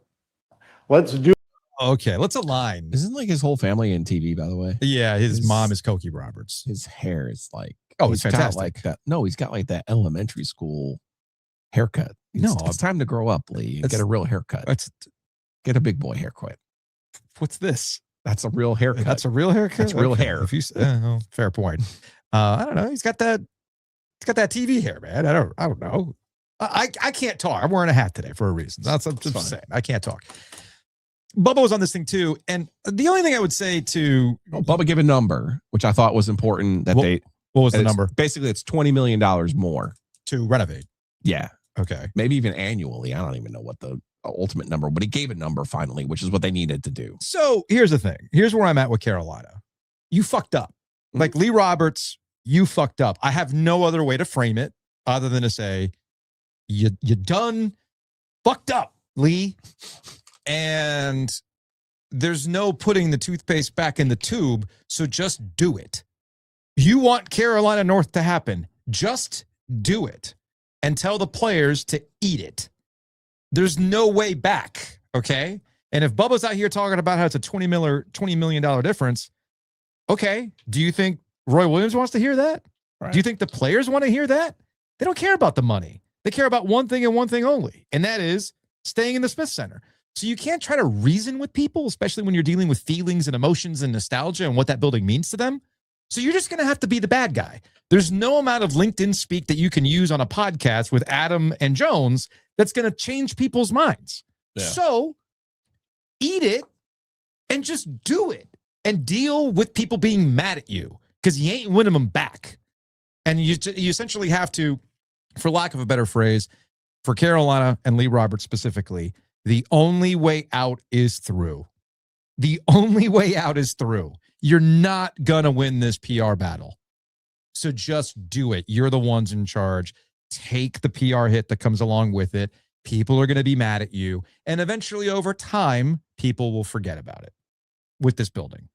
Let's do...
Okay, let's align.
Isn't like his whole family in TV, by the way?
Yeah, his mom is Cokie Roberts.
His hair is like...
Oh, it's fantastic.
Like that. No, he's got like that elementary school haircut. It's time to grow up, Lee, and get a real haircut. Get a big boy haircut.
What's this?
That's a real haircut.
That's a real haircut.
That's real hair.
If you, fair point. I don't know. He's got that TV hair, man. I don't know. I can't talk. I'm wearing a hat today for a reason. I'm just saying. I can't talk. Bubba was on this thing too, and the only thing I would say to
Bubba gave a number, which I thought was important. That
what was the number?
Basically, it's $20 million more
to renovate.
Yeah.
Okay.
Maybe even annually. I don't even know what the ultimate number, but he gave a number finally, which is what they needed to do.
So here's the thing. Here's where I'm at with Carolina. You fucked up. Like Lee Roberts, you fucked up. I have no other way to frame it other than to say you done fucked up, Lee. And there's no putting the toothpaste back in the tube. So just do it. You want Carolina North to happen. Just do it and tell the players to eat it. There's no way back, okay? And if Bubba's out here talking about how it's a $20 million difference, okay, do you think Roy Williams wants to hear that? Right. Do you think the players want to hear that? They don't care about the money. They care about one thing and one thing only, and that is staying in the Smith Center. So you can't try to reason with people, especially when you're dealing with feelings and emotions and nostalgia and what that building means to them. So you're just going to have to be the bad guy. There's no amount of LinkedIn speak that you can use on a podcast with Adam and Jones that's going to change people's minds. Yeah. So eat it and just do it and deal with people being mad at you because you ain't winning them back. And you essentially have to, for lack of a better phrase, for Carolina and Lee Roberts specifically, the only way out is through. The only way out is through. You're not going to win this PR battle. So just do it. You're the ones in charge. Take the PR hit that comes along with it. People are going to be mad at you. And eventually over time, people will forget about it with this building.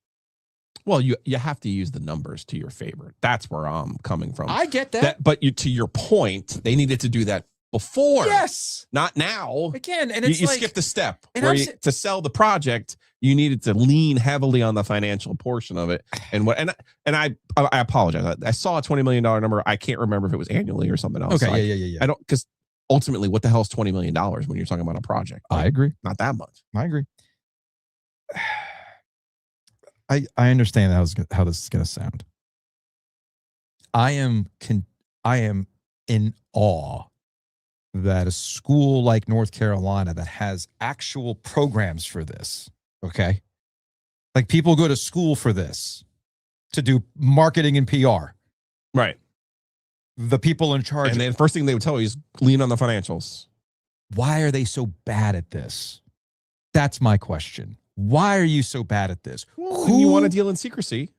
Well, you have to use the numbers to your favor. That's where I'm coming from.
I get that.
But to your point, they needed to do that before.
Yes.
Not now.
Again, and it's
you
like,
skipped a step
and
where to sell the project, you needed to lean heavily on the financial portion of it. And I apologize. I saw a $20 million number. I can't remember if it was annually or something else.
Okay,
So
yeah.
I don't, because ultimately, what the hell is $20 million when you're talking about a project?
I agree.
Not that much.
I agree. I understand how this is going to sound. I am in awe that a school like North Carolina that has actual programs for this, okay? Like people go to school for this to do marketing and PR.
Right.
The people in charge.
And then the first thing they would tell you is lean on the financials.
Why are they so bad at this? That's my question. Why are you so bad at this?
Well, you want to deal in secrecy.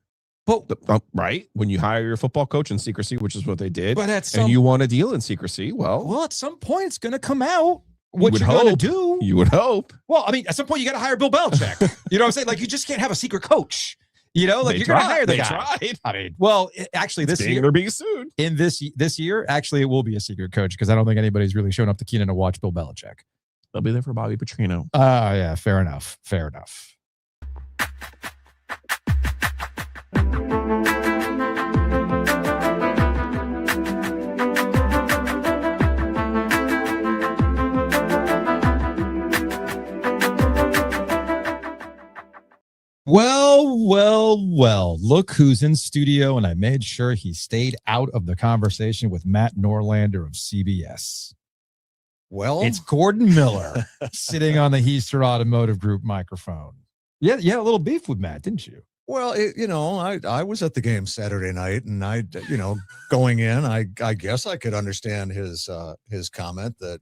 But
right, when you hire your football coach in secrecy, which is what they did,
but
and you want to deal in secrecy, well,
at some point it's going to come out what you're going to do.
You would hope.
Well, I mean, at some point you got to hire Bill Belichick. You know what I'm saying? Like you just can't have a secret coach. You know, like you're going to hire the guy.
Tried.
I mean, well, actually, this year
they're being sued.
In this year, actually, it will be a secret coach because I don't think anybody's really shown up to Keenan to watch Bill Belichick.
They'll be there for Bobby Petrino.
Yeah, fair enough. Well, look who's in studio, and I made sure he stayed out of the conversation with Matt Norlander of CBS.
Well,
it's Gordon Miller sitting on the Heister Automotive Group microphone. Yeah, you had a little beef with Matt, didn't you?
Well, I was at the game Saturday night, and going in, I guess I could understand his comment that,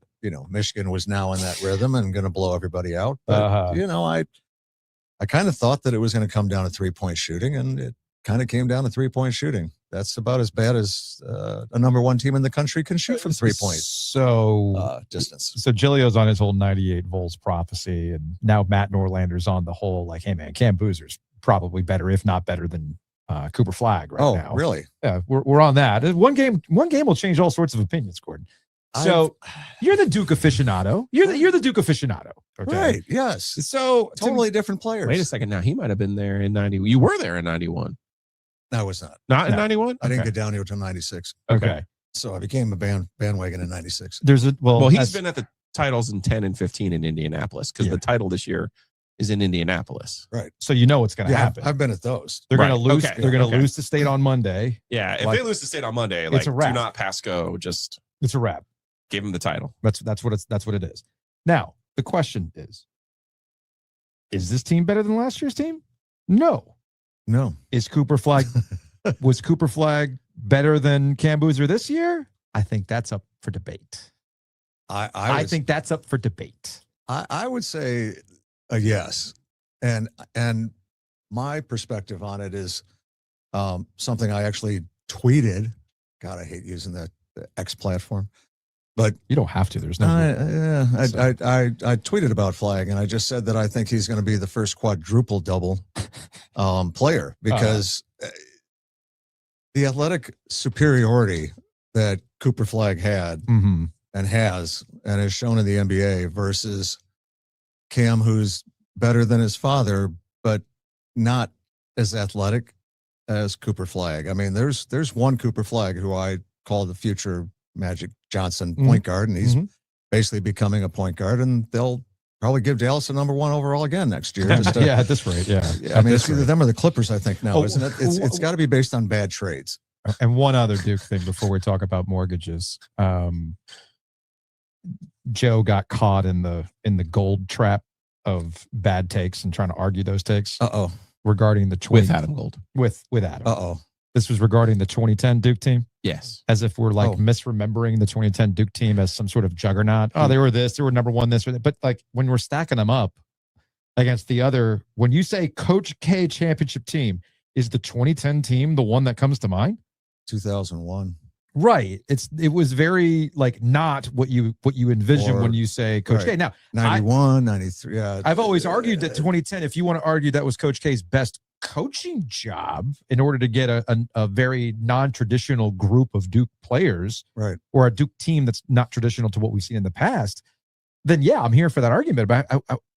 Michigan was now in that rhythm and going to blow everybody out. But, I kind of thought that it was going to come down to 3-point shooting, and it kind of came down to 3-point shooting. That's about as bad as a number one team in the country can shoot from 3 points.
So
distance.
So Giglio's on his whole 98 volts prophecy, and now Matt Norlander's on the whole like, hey man, Cam Boozer's probably better, if not better than Cooper Flagg now.
Oh, really?
Yeah, we're on that. One game will change all sorts of opinions, Gordon. So you're the Duke aficionado. You're the Duke aficionado. Okay?
Right. Yes.
So
totally different players.
Wait a second. Now he might have been there in 90. You were there in 91.
No, I was not.
Not in 91.
I didn't get down here until 96.
Okay.
So I became a bandwagon in 96.
Well,
he's been at the titles in 10 and 15 in Indianapolis because the title this year is in Indianapolis.
Right.
So you know what's going to happen.
I've been at those.
They're going to lose. They're going to lose to State on Monday.
Yeah. If they lose to State on Monday, like,
it's a wrap.
do not pass go. Just
it's a wrap.
Give him the title.
That's what it is. Now the question is this team better than last year's team? No. Is Cooper Flagg was Cooper Flagg better than Cam Boozer this year? I think that's up for debate. I think that's up for debate.
I would say yes, and my perspective on it is something I actually tweeted. God, I hate using the X platform. But
you don't have to. There's no.
I tweeted about Flagg, and I just said that I think he's going to be the first quadruple double player because the athletic superiority that Cooper Flagg had and has shown in the NBA versus Cam, who's better than his father, but not as athletic as Cooper Flagg. I mean, there's one Cooper Flagg who I call the future Magic Johnson point guard, and he's basically becoming a point guard, and they'll probably give Dallas a number one overall again next year.
At this rate, yeah.
I mean, it's either them or the Clippers, I think now, isn't it? It's got to be based on bad trades.
And one other Duke thing before we talk about mortgages. Joe got caught in the gold trap of bad takes and trying to argue those takes. Regarding the
with Adam Gold.
With Adam. This was regarding the 2010 Duke team.
Yes.
As if we're like misremembering the 2010 Duke team as some sort of juggernaut. Oh, they were number one, this or that. But like when we're stacking them up against the other, when you say Coach K championship team, is the 2010 team the one that comes to mind?
2001.
Right. It was very like not what you envision when you say Coach K. Now
91, 93. Yeah.
I've always argued that 2010, if you want to argue that was Coach K's best coaching job in order to get a very non-traditional group of Duke players,
right,
or a Duke team that's not traditional to what we've seen in the past, then yeah, I'm here for that argument. But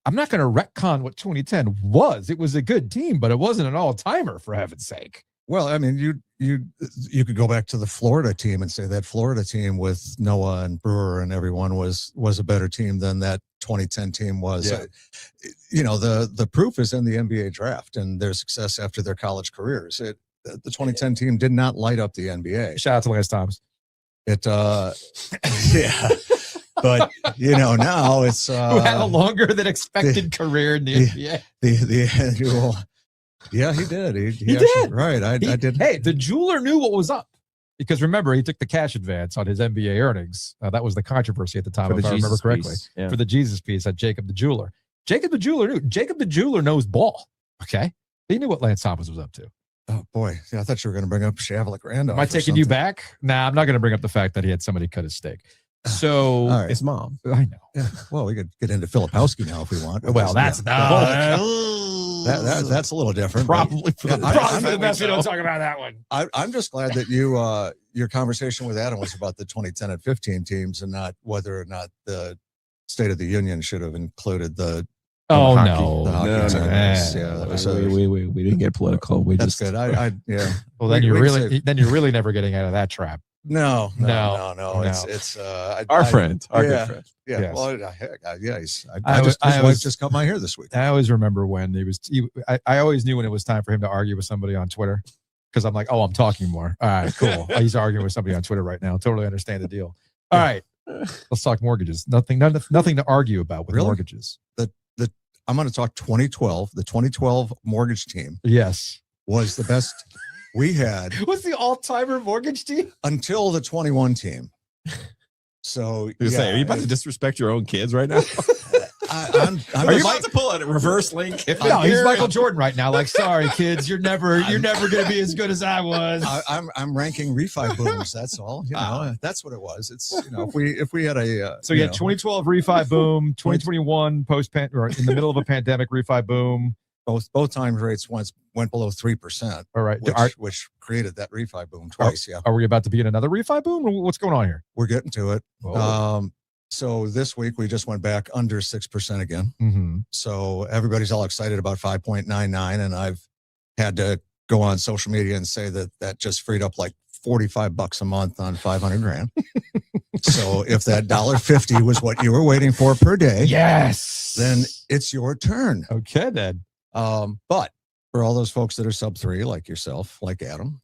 I'm not going to retcon what 2010 was. It was a good team, but it wasn't an all-timer, for heaven's sake.
Well, I mean, you could go back to the Florida team and say that Florida team with Noah and Brewer and everyone was a better team than that 2010 team was.
Yeah.
You know, the proof is in the NBA draft and their success after their college careers. The 2010 team did not light up the NBA.
Shout out to Lance Thomas.
Yeah. But you know, now it's
who had a longer than expected career in the NBA.
The annual. Yeah, he did. He actually,
did.
Right. I did.
Hey, the jeweler knew what was up, because remember, he took the cash advance on his NBA earnings. That was the controversy at the time, if I remember correctly. For the Jesus piece at Jacob the jeweler. Jacob the jeweler knew. Jacob the jeweler knows ball. Okay, he knew what Lance Thomas was up to.
Oh boy, yeah, I thought you were going to bring up Shavlik Randolph.
Am I taking you back? Nah, I'm not going to bring up the fact that he had somebody cut his steak. So
right.
His mom.
I know.
Yeah. Well, we could get into Filipowski now if we want.
Well, that's
that's a little different.
Probably for the best. We
so.
don't talk about that one.
I'm just glad that your conversation with Adam was about the 2010 and 15 teams and not whether or not the State of the Union should have included the.
Oh
hockey,
no!
The hockey teams. Yeah, that was
we didn't get political.
That's good. Yeah.
Well, then you're really never getting out of that trap.
No. It's
our friend, our
good
friend.
Yeah.
Yes.
Well, his wife just cut my hair this week.
I always remember when I always knew when it was time for him to argue with somebody on Twitter, because I'm like, oh, I'm talking more. All right, cool. He's arguing with somebody on Twitter right now. Totally understand the deal. All right, let's talk mortgages. Nothing to argue about with mortgages.
I'm going to talk 2012. The 2012 mortgage team.
Yes,
was the best we had.
What's the all-timer mortgage team
until the 21 team? So
are you about to disrespect your own kids right now?
Are
you about to pull a reverse link?
No, he's Michael Jordan right now. Like, sorry, kids, you're never going to be as good as I was.
I'm ranking refi booms. That's all. You know, that's what it was. It's, you know, if we had a
so you had 2012 refi boom, 2021 or in the middle of a pandemic refi boom.
Both times rates went below 3%.
All right,
which created that refi boom twice.
Are we about to be in another refi boom? What's going on here?
We're getting to it. So this week we just went back under 6% again.
Mm-hmm.
So everybody's all excited about 5.99, and I've had to go on social media and say that just freed up like $45 a month on $500,000. So if that $1.50 was what you were waiting for per day,
yes,
then it's your turn.
Okay, then.
But for all those folks that are sub 3, like yourself, like Adam,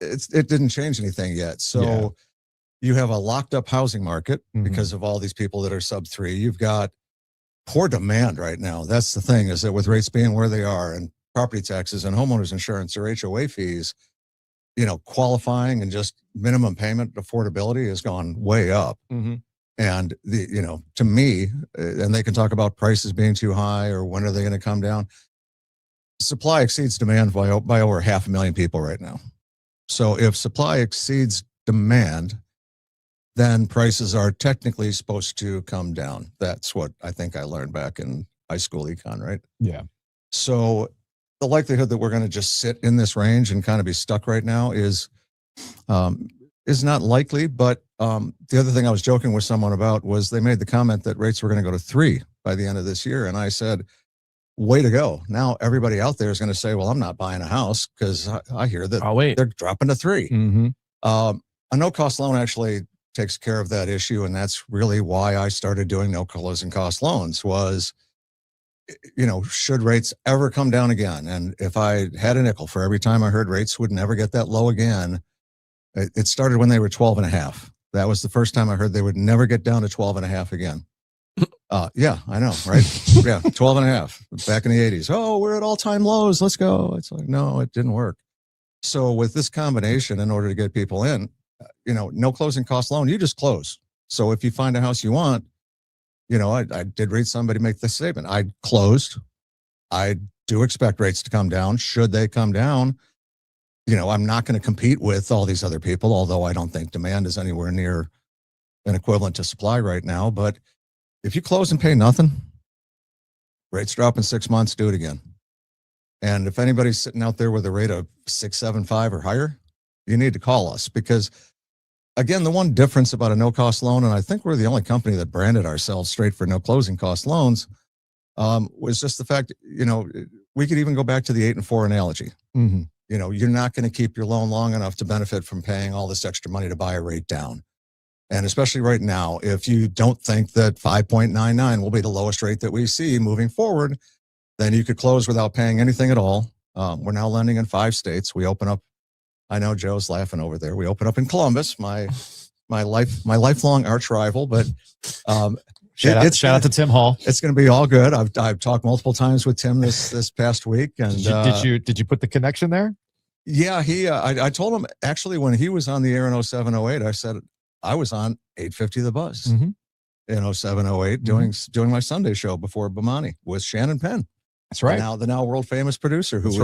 it didn't change anything yet. So you have a locked up housing market because of all these people that are sub 3. You've got poor demand right now. That's the thing, is that with rates being where they are and property taxes and homeowners insurance or HOA fees, you know, qualifying and just minimum payment affordability has gone way up.
Mm-hmm.
And to me, and they can talk about prices being too high or when are they going to come down. Supply exceeds demand by over 500,000 people right now. So if supply exceeds demand, then prices are technically supposed to come down. That's what I think I learned back in high school econ, right?
Yeah.
So the likelihood that we're going to just sit in this range and kind of be stuck right now is not likely. But the other thing I was joking with someone about was they made the comment that rates were going to go to 3 by the end of this year. And I said, way to go. Now everybody out there is going to say, well, I'm not buying a house because I hear that they're dropping to 3.
Mm-hmm.
A no-cost loan actually takes care of that issue. And that's really why I started doing no closing cost loans was, you know, should rates ever come down again? And if I had a nickel for every time I heard rates would never get that low again, it started when they were 12.5. That was the first time I heard they would never get down to 12.5 again. Yeah, I know, right? Yeah, 12.5 back in the 80s. Oh, we're at all-time lows. Let's go. It's like, no, it didn't work. So with this combination, in order to get people in, you know, no closing cost loan, you just close. So if you find a house you want, you know, I did read somebody make this statement. I closed. I do expect rates to come down. Should they come down, you know, I'm not going to compete with all these other people, although I don't think demand is anywhere near an equivalent to supply right now. But if you close and pay nothing, rates drop in 6 months, do it again. And if anybody's sitting out there with a rate of 675 or higher, you need to call us, because again, the one difference about a no-cost loan, and I think we're the only company that branded ourselves straight for no closing cost loans, was just the fact, we could even go back to the 8 and 4 analogy.
Mm-hmm.
You're not going to keep your loan long enough to benefit from paying all this extra money to buy a rate down. And especially right now, if you don't think that 5.99 will be the lowest rate that we see moving forward, then you could close without paying anything at all. We're now lending in 5 states. We open up, I know Joe's laughing over there. We open up in Columbus, my lifelong arch rival, but
shout out to Tim Hall.
It's going to be all good. I've talked multiple times with Tim this past week. And
did you put the connection there?
Yeah, I told him actually when he was on the air in 0708, I said I was on 850 The Buzz in 0708 doing my Sunday show before Bomani with Shannon Penn.
That's right.
The now world famous producer who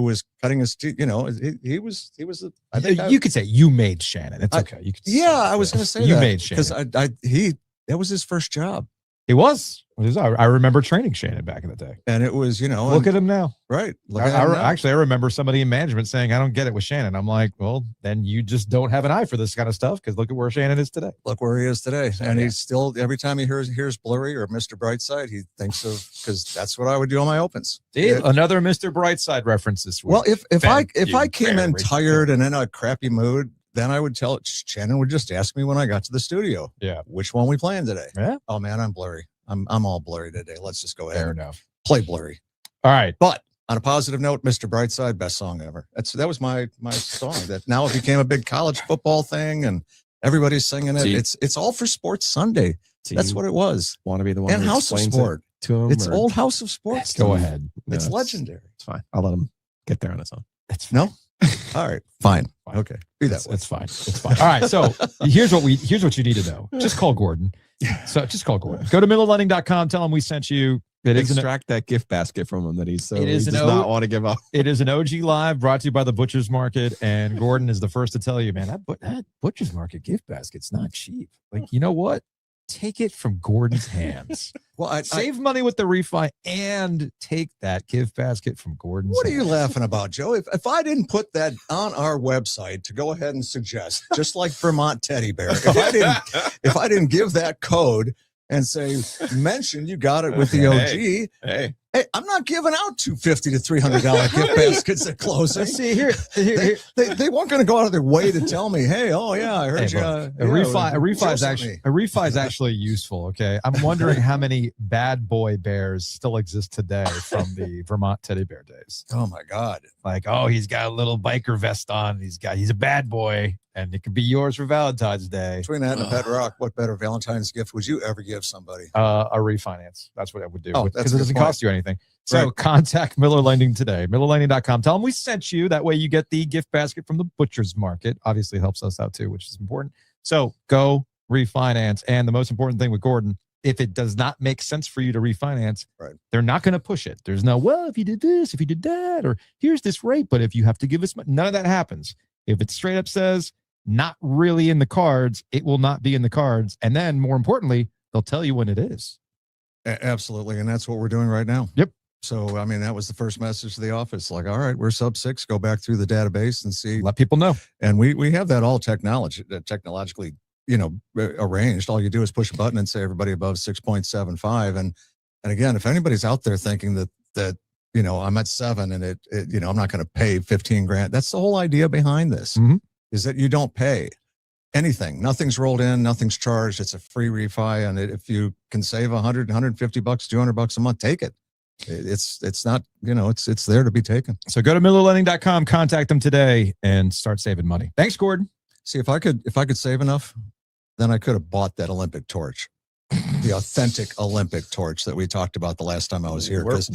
was cutting his teeth. He was. I think
you could say you made Shannon. It's okay. You could.
I was going to say
you
that
made Shannon
because that was his first job.
He was. I remember training Shannon back in the day.
And it was,
look at him now.
Right.
Actually, I remember somebody in management saying, I don't get it with Shannon. I'm like, well, then you just don't have an eye for this kind of stuff, because look at where Shannon is today.
Look where he is today. And he's still, every time he hears Blurry or Mr. Brightside, he thinks of, because that's what I would do on my opens.
Another Mr. Brightside reference this week.
Well, if I came in tired and in a crappy mood, then I would tell it. Shannon would just ask me when I got to the studio.
Yeah.
Which one we playing today?
Yeah.
Oh man, I'm blurry. I'm all blurry today. Let's just go ahead.
Fair enough.
Play Blurry.
All right.
But on a positive note, Mr. Brightside, best song ever. That was my song. That now it became a big college football thing, and everybody's singing it. It's all for Sports Sunday. That's what it was.
Want to be the one
and House of Sport
to him?
It's old House of Sports.
Go ahead.
It's legendary.
It's fine. I'll let him get there on his own.
No. All right. Fine. Okay. Be that way.
It's fine. It's fine. All right. So here's what you need to know. Just call Gordon. So just call Gordon. Go to MillerLending.com. Tell him we sent you.
Extract that gift basket from him that he does not want to give up.
It is an OG Live brought to you by the Butcher's Market, and Gordon is the first to tell you, man, that Butcher's Market gift basket's not cheap. Like, you know what? Take it from Gordon's hands.
Well,
save money with the refi and take that gift basket from Gordon's
What are
hands.
you laughing about, Joe? If I didn't put that on our website to go ahead and suggest, just like Vermont Teddy Bear, if I didn't give that code and say, mention you got it with the OG.
Hey,
I'm not giving out $250 to $300 gift baskets at closing.
See here.
They weren't going to go out of their way to tell me, hey, oh yeah, I heard you.
A refi is actually useful. Okay, I'm wondering how many bad boy bears still exist today from the Vermont Teddy Bear days.
Oh my God!
Like, oh, he's got a little biker vest on. He's a bad boy, and it could be yours for Valentine's Day.
Between that and a pet rock, what better Valentine's gift would you ever give somebody?
A refinance. That's what I would do.
Oh,
because it doesn't cost you anything. So contact Miller Lending today. MillerLending.com. Tell them we sent you. That way you get the gift basket from the Butcher's Market. Obviously, it helps us out too, which is important. So go refinance. And the most important thing with Gordon, if it does not make sense for you to refinance, they're not going to push it. There's no, well, if you did this, if you did that, or here's this rate, but if you have to give us money, none of that happens. If it straight up says not really in the cards, it will not be in the cards. And then more importantly, they'll tell you when it is.
Absolutely. And that's what we're doing right now.
Yep.
So, I mean, that was the first message to the office. Like, all right, we're sub 6, go back through the database and see.
Let people know.
And we have that all technologically, arranged. All you do is push a button and say everybody above 6.75. And again, if anybody's out there thinking that I'm at 7 and I'm not going to pay 15 grand. That's the whole idea behind this, is that you don't pay anything. Nothing's rolled in, nothing's charged. It's a free refi. And if you can save $100, $150, $200 a month, take it. It's not, it's there to be taken.
So go to MillerLending.com, contact them today, and start saving money. Thanks, Gordon.
See, if I could save enough, then I could have bought that Olympic torch, the authentic Olympic torch that we talked about the last time I was here. Because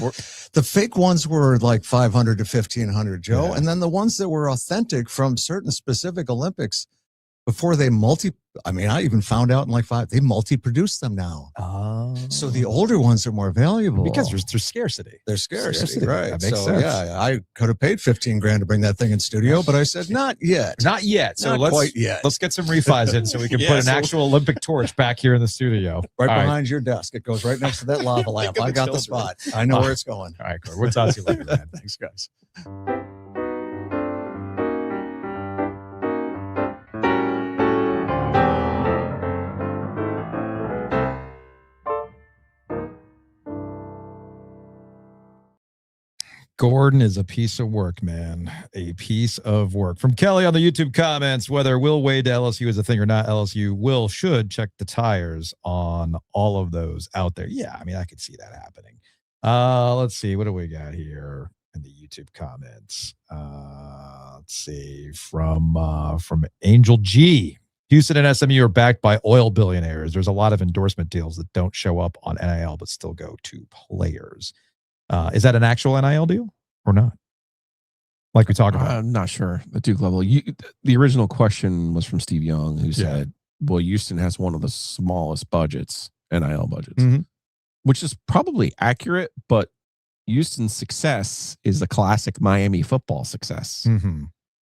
the fake ones were like $500 to $1,500, Joe, and then the ones that were authentic from certain specific Olympics, before they I even found out in like 5, they multi-produce them now.
Oh.
So the older ones are more valuable.
Because there's scarcity.
There's scarcity, right.
That makes
so,
sense.
yeah, I could have paid $15,000 to bring that thing in studio, but I said, not yet.
Not yet. So
Not quite yet.
Let's get some refis in so we can put an actual Olympic torch back here in the studio.
Right behind your desk. It goes right next to that lava lamp. I got the spot. I know where it's going.
All right, Corey. We'll talk to you later, man. Thanks, guys. Gordon is a piece of work, man. A piece of work. From Kelly on the YouTube comments, whether Will Wade to LSU is a thing or not, LSU should check the tires on all of those out there. Yeah, I mean, I could see that happening. Let's see. What do we got here in the YouTube comments? Let's see. From Angel G. Houston and SMU are backed by oil billionaires. There's a lot of endorsement deals that don't show up on NIL but still go to players. Is that an actual NIL deal or not? Like we talked about?
I'm not sure. The Duke level. The original question was from Steve Young, who said, well, Houston has one of the smallest budgets, NIL budgets, which is probably accurate, but Houston's success is a classic Miami football success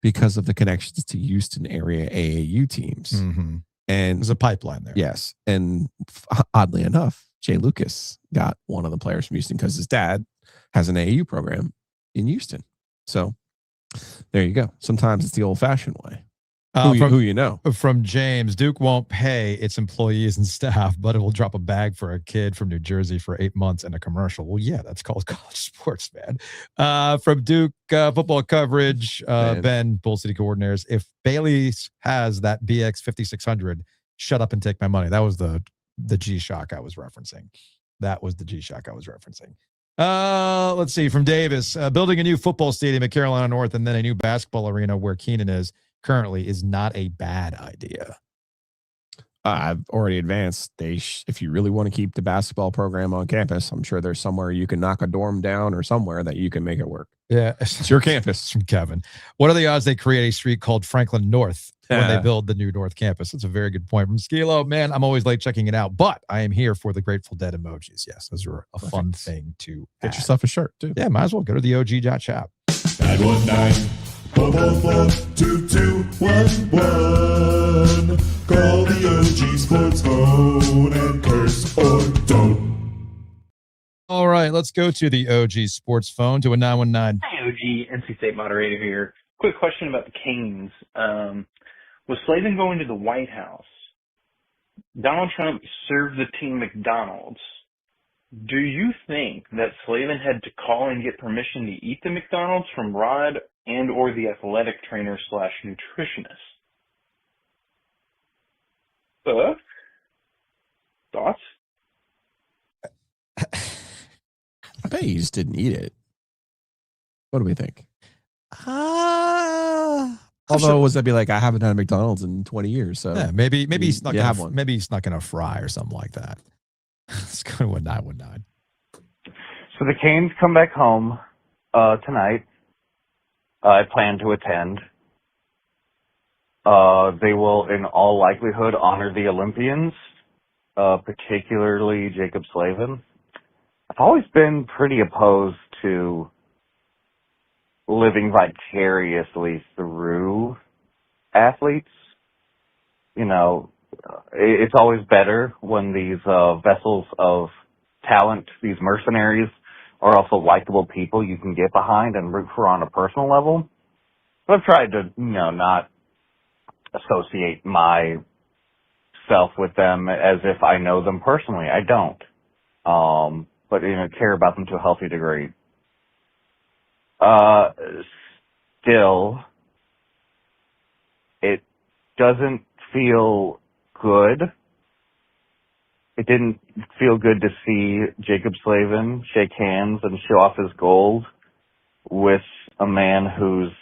because of the connections to Houston area AAU teams. And
there's a pipeline there.
Yes. And oddly enough, Jay Lucas got one of the players from Houston because his dad has an AAU program in Houston. So there you go. Sometimes it's the old-fashioned way. Who you know.
From James, Duke won't pay its employees and staff, but it will drop a bag for a kid from New Jersey for 8 months in a commercial. Well, yeah, that's called college sports, man. From Duke football coverage, Ben, Bull City Coordinators, if Bailey's has that BX 5600, shut up and take my money. That was the G-Shock I was referencing. Let's see. From Davis, building a new football stadium at Carolina North and then a new basketball arena where Keenan is currently is not a bad idea.
I've already advanced. If you really want to keep the basketball program on campus, I'm sure there's somewhere you can knock a dorm down or somewhere that you can make it work.
Yeah.
It's your campus.
From Kevin. What are the odds they create a street called Franklin North when they build the new North campus? That's a very good point. From Skilo, man, I'm always late checking it out, but I am here for the Grateful Dead emojis. Yes, those are a fun thing to
get yourself a shirt, too.
Yeah, might as well go to the OG.shop.
919-444-2211. Call the OG Sports phone and curse or don't.
All right, let's go to the OG Sports phone to a 919.
Hi, OG NC State moderator here. Quick question about the Canes. Was Slavin going to the White House? Donald Trump served the team McDonald's. Do you think that Slavin had to call and get permission to eat the McDonald's from Rod and or the athletic trainer / nutritionist? Thoughts?
I bet you just didn't eat it. What do we think? Although, was that be like, I haven't had a McDonald's in 20 years, so
yeah, maybe he snuck in one. Maybe he snuck in a fry or something like that. Let's go to 1919.
So the Canes come back home tonight. I plan to attend. They will, in all likelihood, honor the Olympians, particularly Jacob Slavin. I've always been pretty opposed to living vicariously through athletes. You know, it's always better when these vessels of talent, these mercenaries, are also likable people you can get behind and root for on a personal level. But I've tried to, not associate myself with them as if I know them personally. I don't. But, care about them to a healthy degree. Still, it doesn't feel good. It didn't feel good to see Jacob Slavin shake hands and show off his gold with a man whose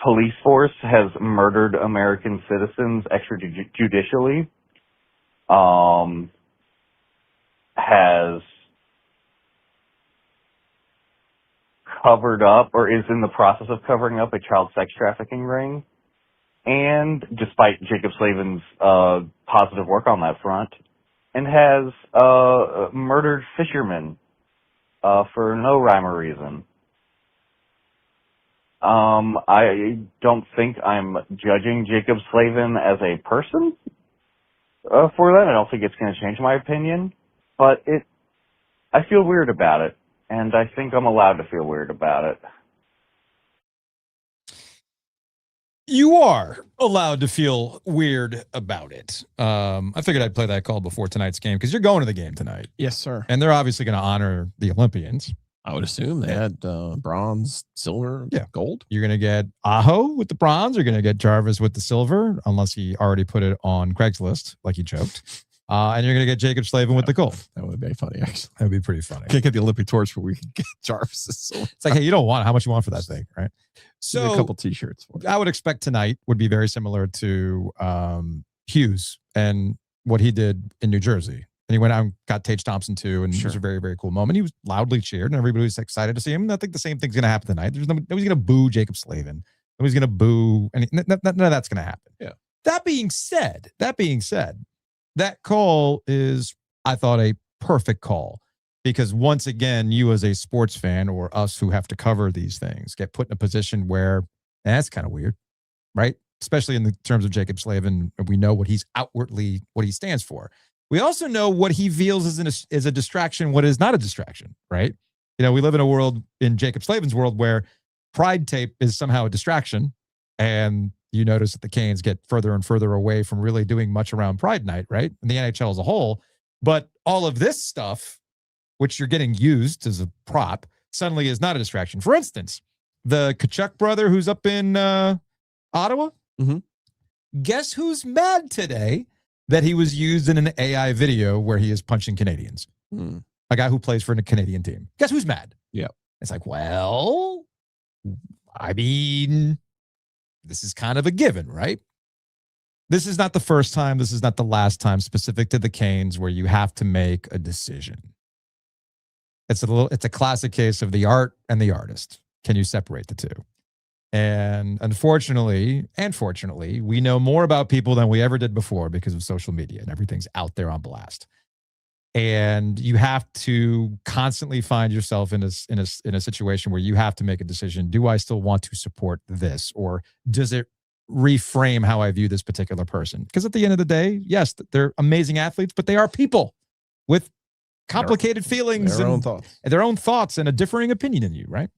police force has murdered American citizens extrajudicially, has covered up or is in the process of covering up a child sex trafficking ring. And despite Jacob Slavin's positive work on that front, and has murdered fishermen for no rhyme or reason. I don't think I'm judging Jacob Slavin as a person for that. I don't think it's going to change my opinion, but I feel weird about it, and I think I'm allowed to feel weird about it.
You are allowed to feel weird about it. I figured I'd play that call before tonight's game because you're going to the game tonight.
Yes, sir.
And they're obviously going to honor the Olympians.
I would assume they had bronze, silver, gold.
You're going to get Aho with the bronze. You're going to get Jarvis with the silver, unless he already put it on Craigslist, like he joked. And you're going to get Jacob Slavin with the gold.
That would be funny, actually.
That would be pretty funny.
Can't get the Olympic torch, but we can get Jarvis's silver.
It's like, hey, you don't want it. How much you want for that thing, right? So
a couple T-shirts for it.
I would expect tonight would be very similar to Hughes and what he did in New Jersey. And he went out and got Tage Thompson too, and it was a very, very cool moment. He was loudly cheered, and everybody was excited to see him. And I think the same thing's going to happen tonight. Nobody's going to boo Jacob Slavin. Nobody's going to boo, and none of that's going to happen.
Yeah.
That being said, that call is, I thought, a perfect call. Because once again, you as a sports fan or us who have to cover these things get put in a position where that's kind of weird, right? Especially in the terms of Jacob Slavin, we know what he's outwardly, what he stands for. We also know what he feels is a distraction, what is not a distraction, right? You know, we live in a world, in Jacob Slavin's world, where Pride tape is somehow a distraction. And you notice that the Canes get further and further away from really doing much around Pride Night, right? And the NHL as a whole. But all of this stuff, which you're getting used as a prop, suddenly is not a distraction. For instance, the Kachuk brother who's up in Ottawa, guess who's mad today that he was used in an AI video where he is punching Canadians? A guy who plays for a Canadian team. Guess who's mad?
Yeah.
It's like, well, I mean, this is kind of a given, right? This is not the first time. This is not the last time specific to the Canes where you have to make a decision. It's a classic case of the art and the artist. Can you separate the two? And unfortunately, and fortunately, we know more about people than we ever did before because of social media, and everything's out there on blast. And you have to constantly find yourself in a situation where you have to make a decision. Do I still want to support this, or does it reframe how I view this particular person? Because at the end of the day, yes, they're amazing athletes, but they are people with complicated feelings and their own thoughts and a differing opinion in you, right?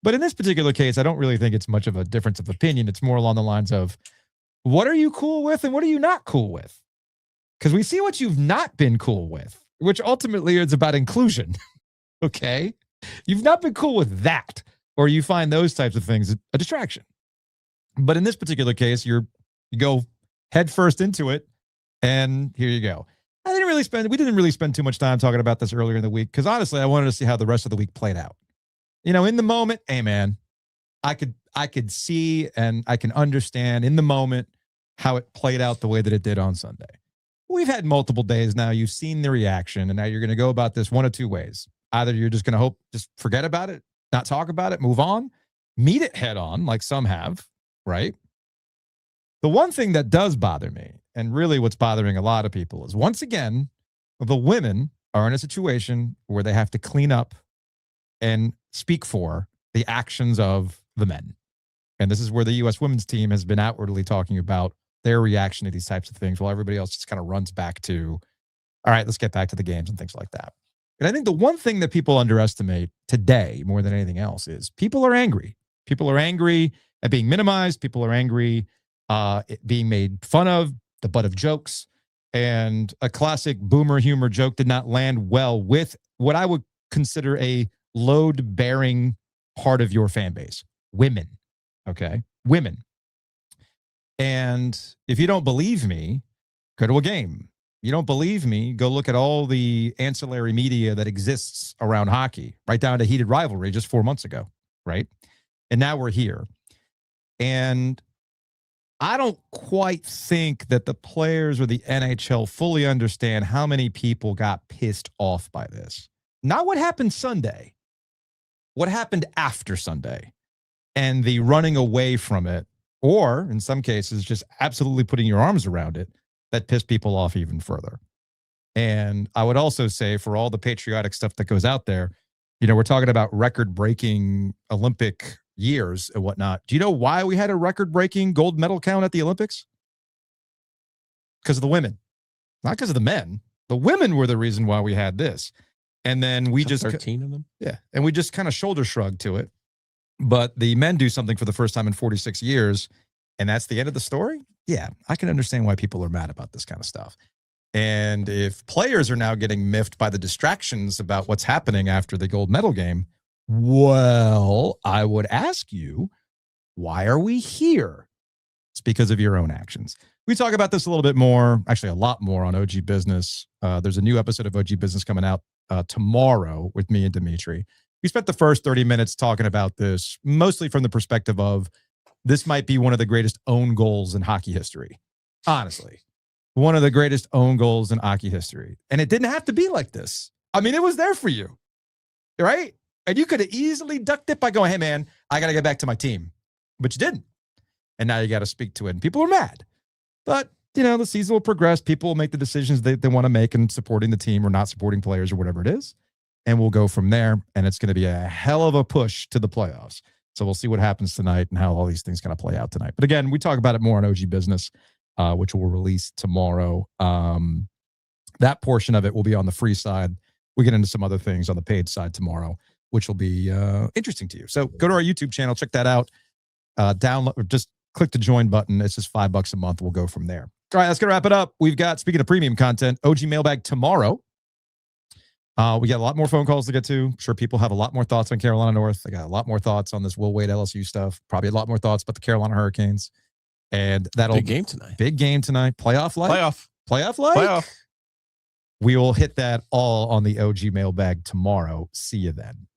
But in this particular case, I don't really think it's much of a difference of opinion. It's more along the lines of, what are you cool with and what are you not cool with? Because we see what you've not been cool with, which ultimately is about inclusion. Okay? You've not been cool with that, or you find those types of things a distraction. But in this particular case, you go head first into it, and here you go. We didn't really spend too much time talking about this earlier in the week because honestly, I wanted to see how the rest of the week played out. You know, in the moment, hey man, I could see and I can understand in the moment how it played out the way that it did on Sunday. We've had multiple days now. You've seen the reaction, and now you're going to go about this one of two ways. Either you're just going to just forget about it, not talk about it, move on, meet it head on, like some have, right? The one thing that does bother me, and really what's bothering a lot of people, is once again, the women are in a situation where they have to clean up and speak for the actions of the men. And this is where the U.S. women's team has been outwardly talking about their reaction to these types of things while everybody else just kind of runs back to, all right, let's get back to the games and things like that. And I think the one thing that people underestimate today more than anything else is people are angry. People are angry at being minimized. People are angry being made fun of, the butt of jokes. And a classic boomer humor joke did not land well with what I would consider a load-bearing part of your fan base, women. Okay? Women. And if you don't believe me, go to a game. You don't believe me, go look at all the ancillary media that exists around hockey, right down to heated rivalry just 4 months ago, right? And now we're here. And I don't quite think that the players or the NHL fully understand how many people got pissed off by this. Not what happened Sunday, what happened after Sunday and the running away from it, or in some cases, just absolutely putting your arms around it, that pissed people off even further. And I would also say, for all the patriotic stuff that goes out there, we're talking about record-breaking Olympic years and whatnot. Do you know why we had a record-breaking gold medal count at the Olympics? Because of the women, not because of the men. The women were the reason why we had this. And then we just
13 of them.
Yeah. And we just kind of shoulder shrugged to it. But the men do something for the first time in 46 years. And that's the end of the story. Yeah. I can understand why people are mad about this kind of stuff. And if players are now getting miffed by the distractions about what's happening after the gold medal game, well, I would ask you, why are we here? It's because of your own actions. We talk about this a little bit more, actually a lot more on OG Business. There's a new episode of OG Business coming out tomorrow with me and Dimitri. We spent the first 30 minutes talking about this, mostly from the perspective of this might be one of the greatest own goals in hockey history. Honestly, one of the greatest own goals in hockey history. And it didn't have to be like this. I mean, it was there for you, right? And you could have easily ducked it by going, hey, man, I got to get back to my team. But you didn't. And now you got to speak to it. And people are mad. But, the season will progress. People will make the decisions they want to make in supporting the team or not supporting players or whatever it is. And we'll go from there. And it's going to be a hell of a push to the playoffs. So we'll see what happens tonight and how all these things kind of play out tonight. But again, we talk about it more on OG Business, which we'll release tomorrow. That portion of it will be on the free side. We get into some other things on the paid side tomorrow, which will be interesting to you. So go to our YouTube channel, check that out. Download, just click the join button. It's just $5 a month. We'll go from there. All right, that's going to wrap it up. We've got, speaking of premium content, OG Mailbag tomorrow. We got a lot more phone calls to get to. I'm sure people have a lot more thoughts on Carolina North. They got a lot more thoughts on this Will Wade LSU stuff. Probably a lot more thoughts about the Carolina Hurricanes. And that'll
big game tonight.
Big game tonight. Playoff like.
Playoff.
We will hit that all on the OG Mailbag tomorrow. See you then.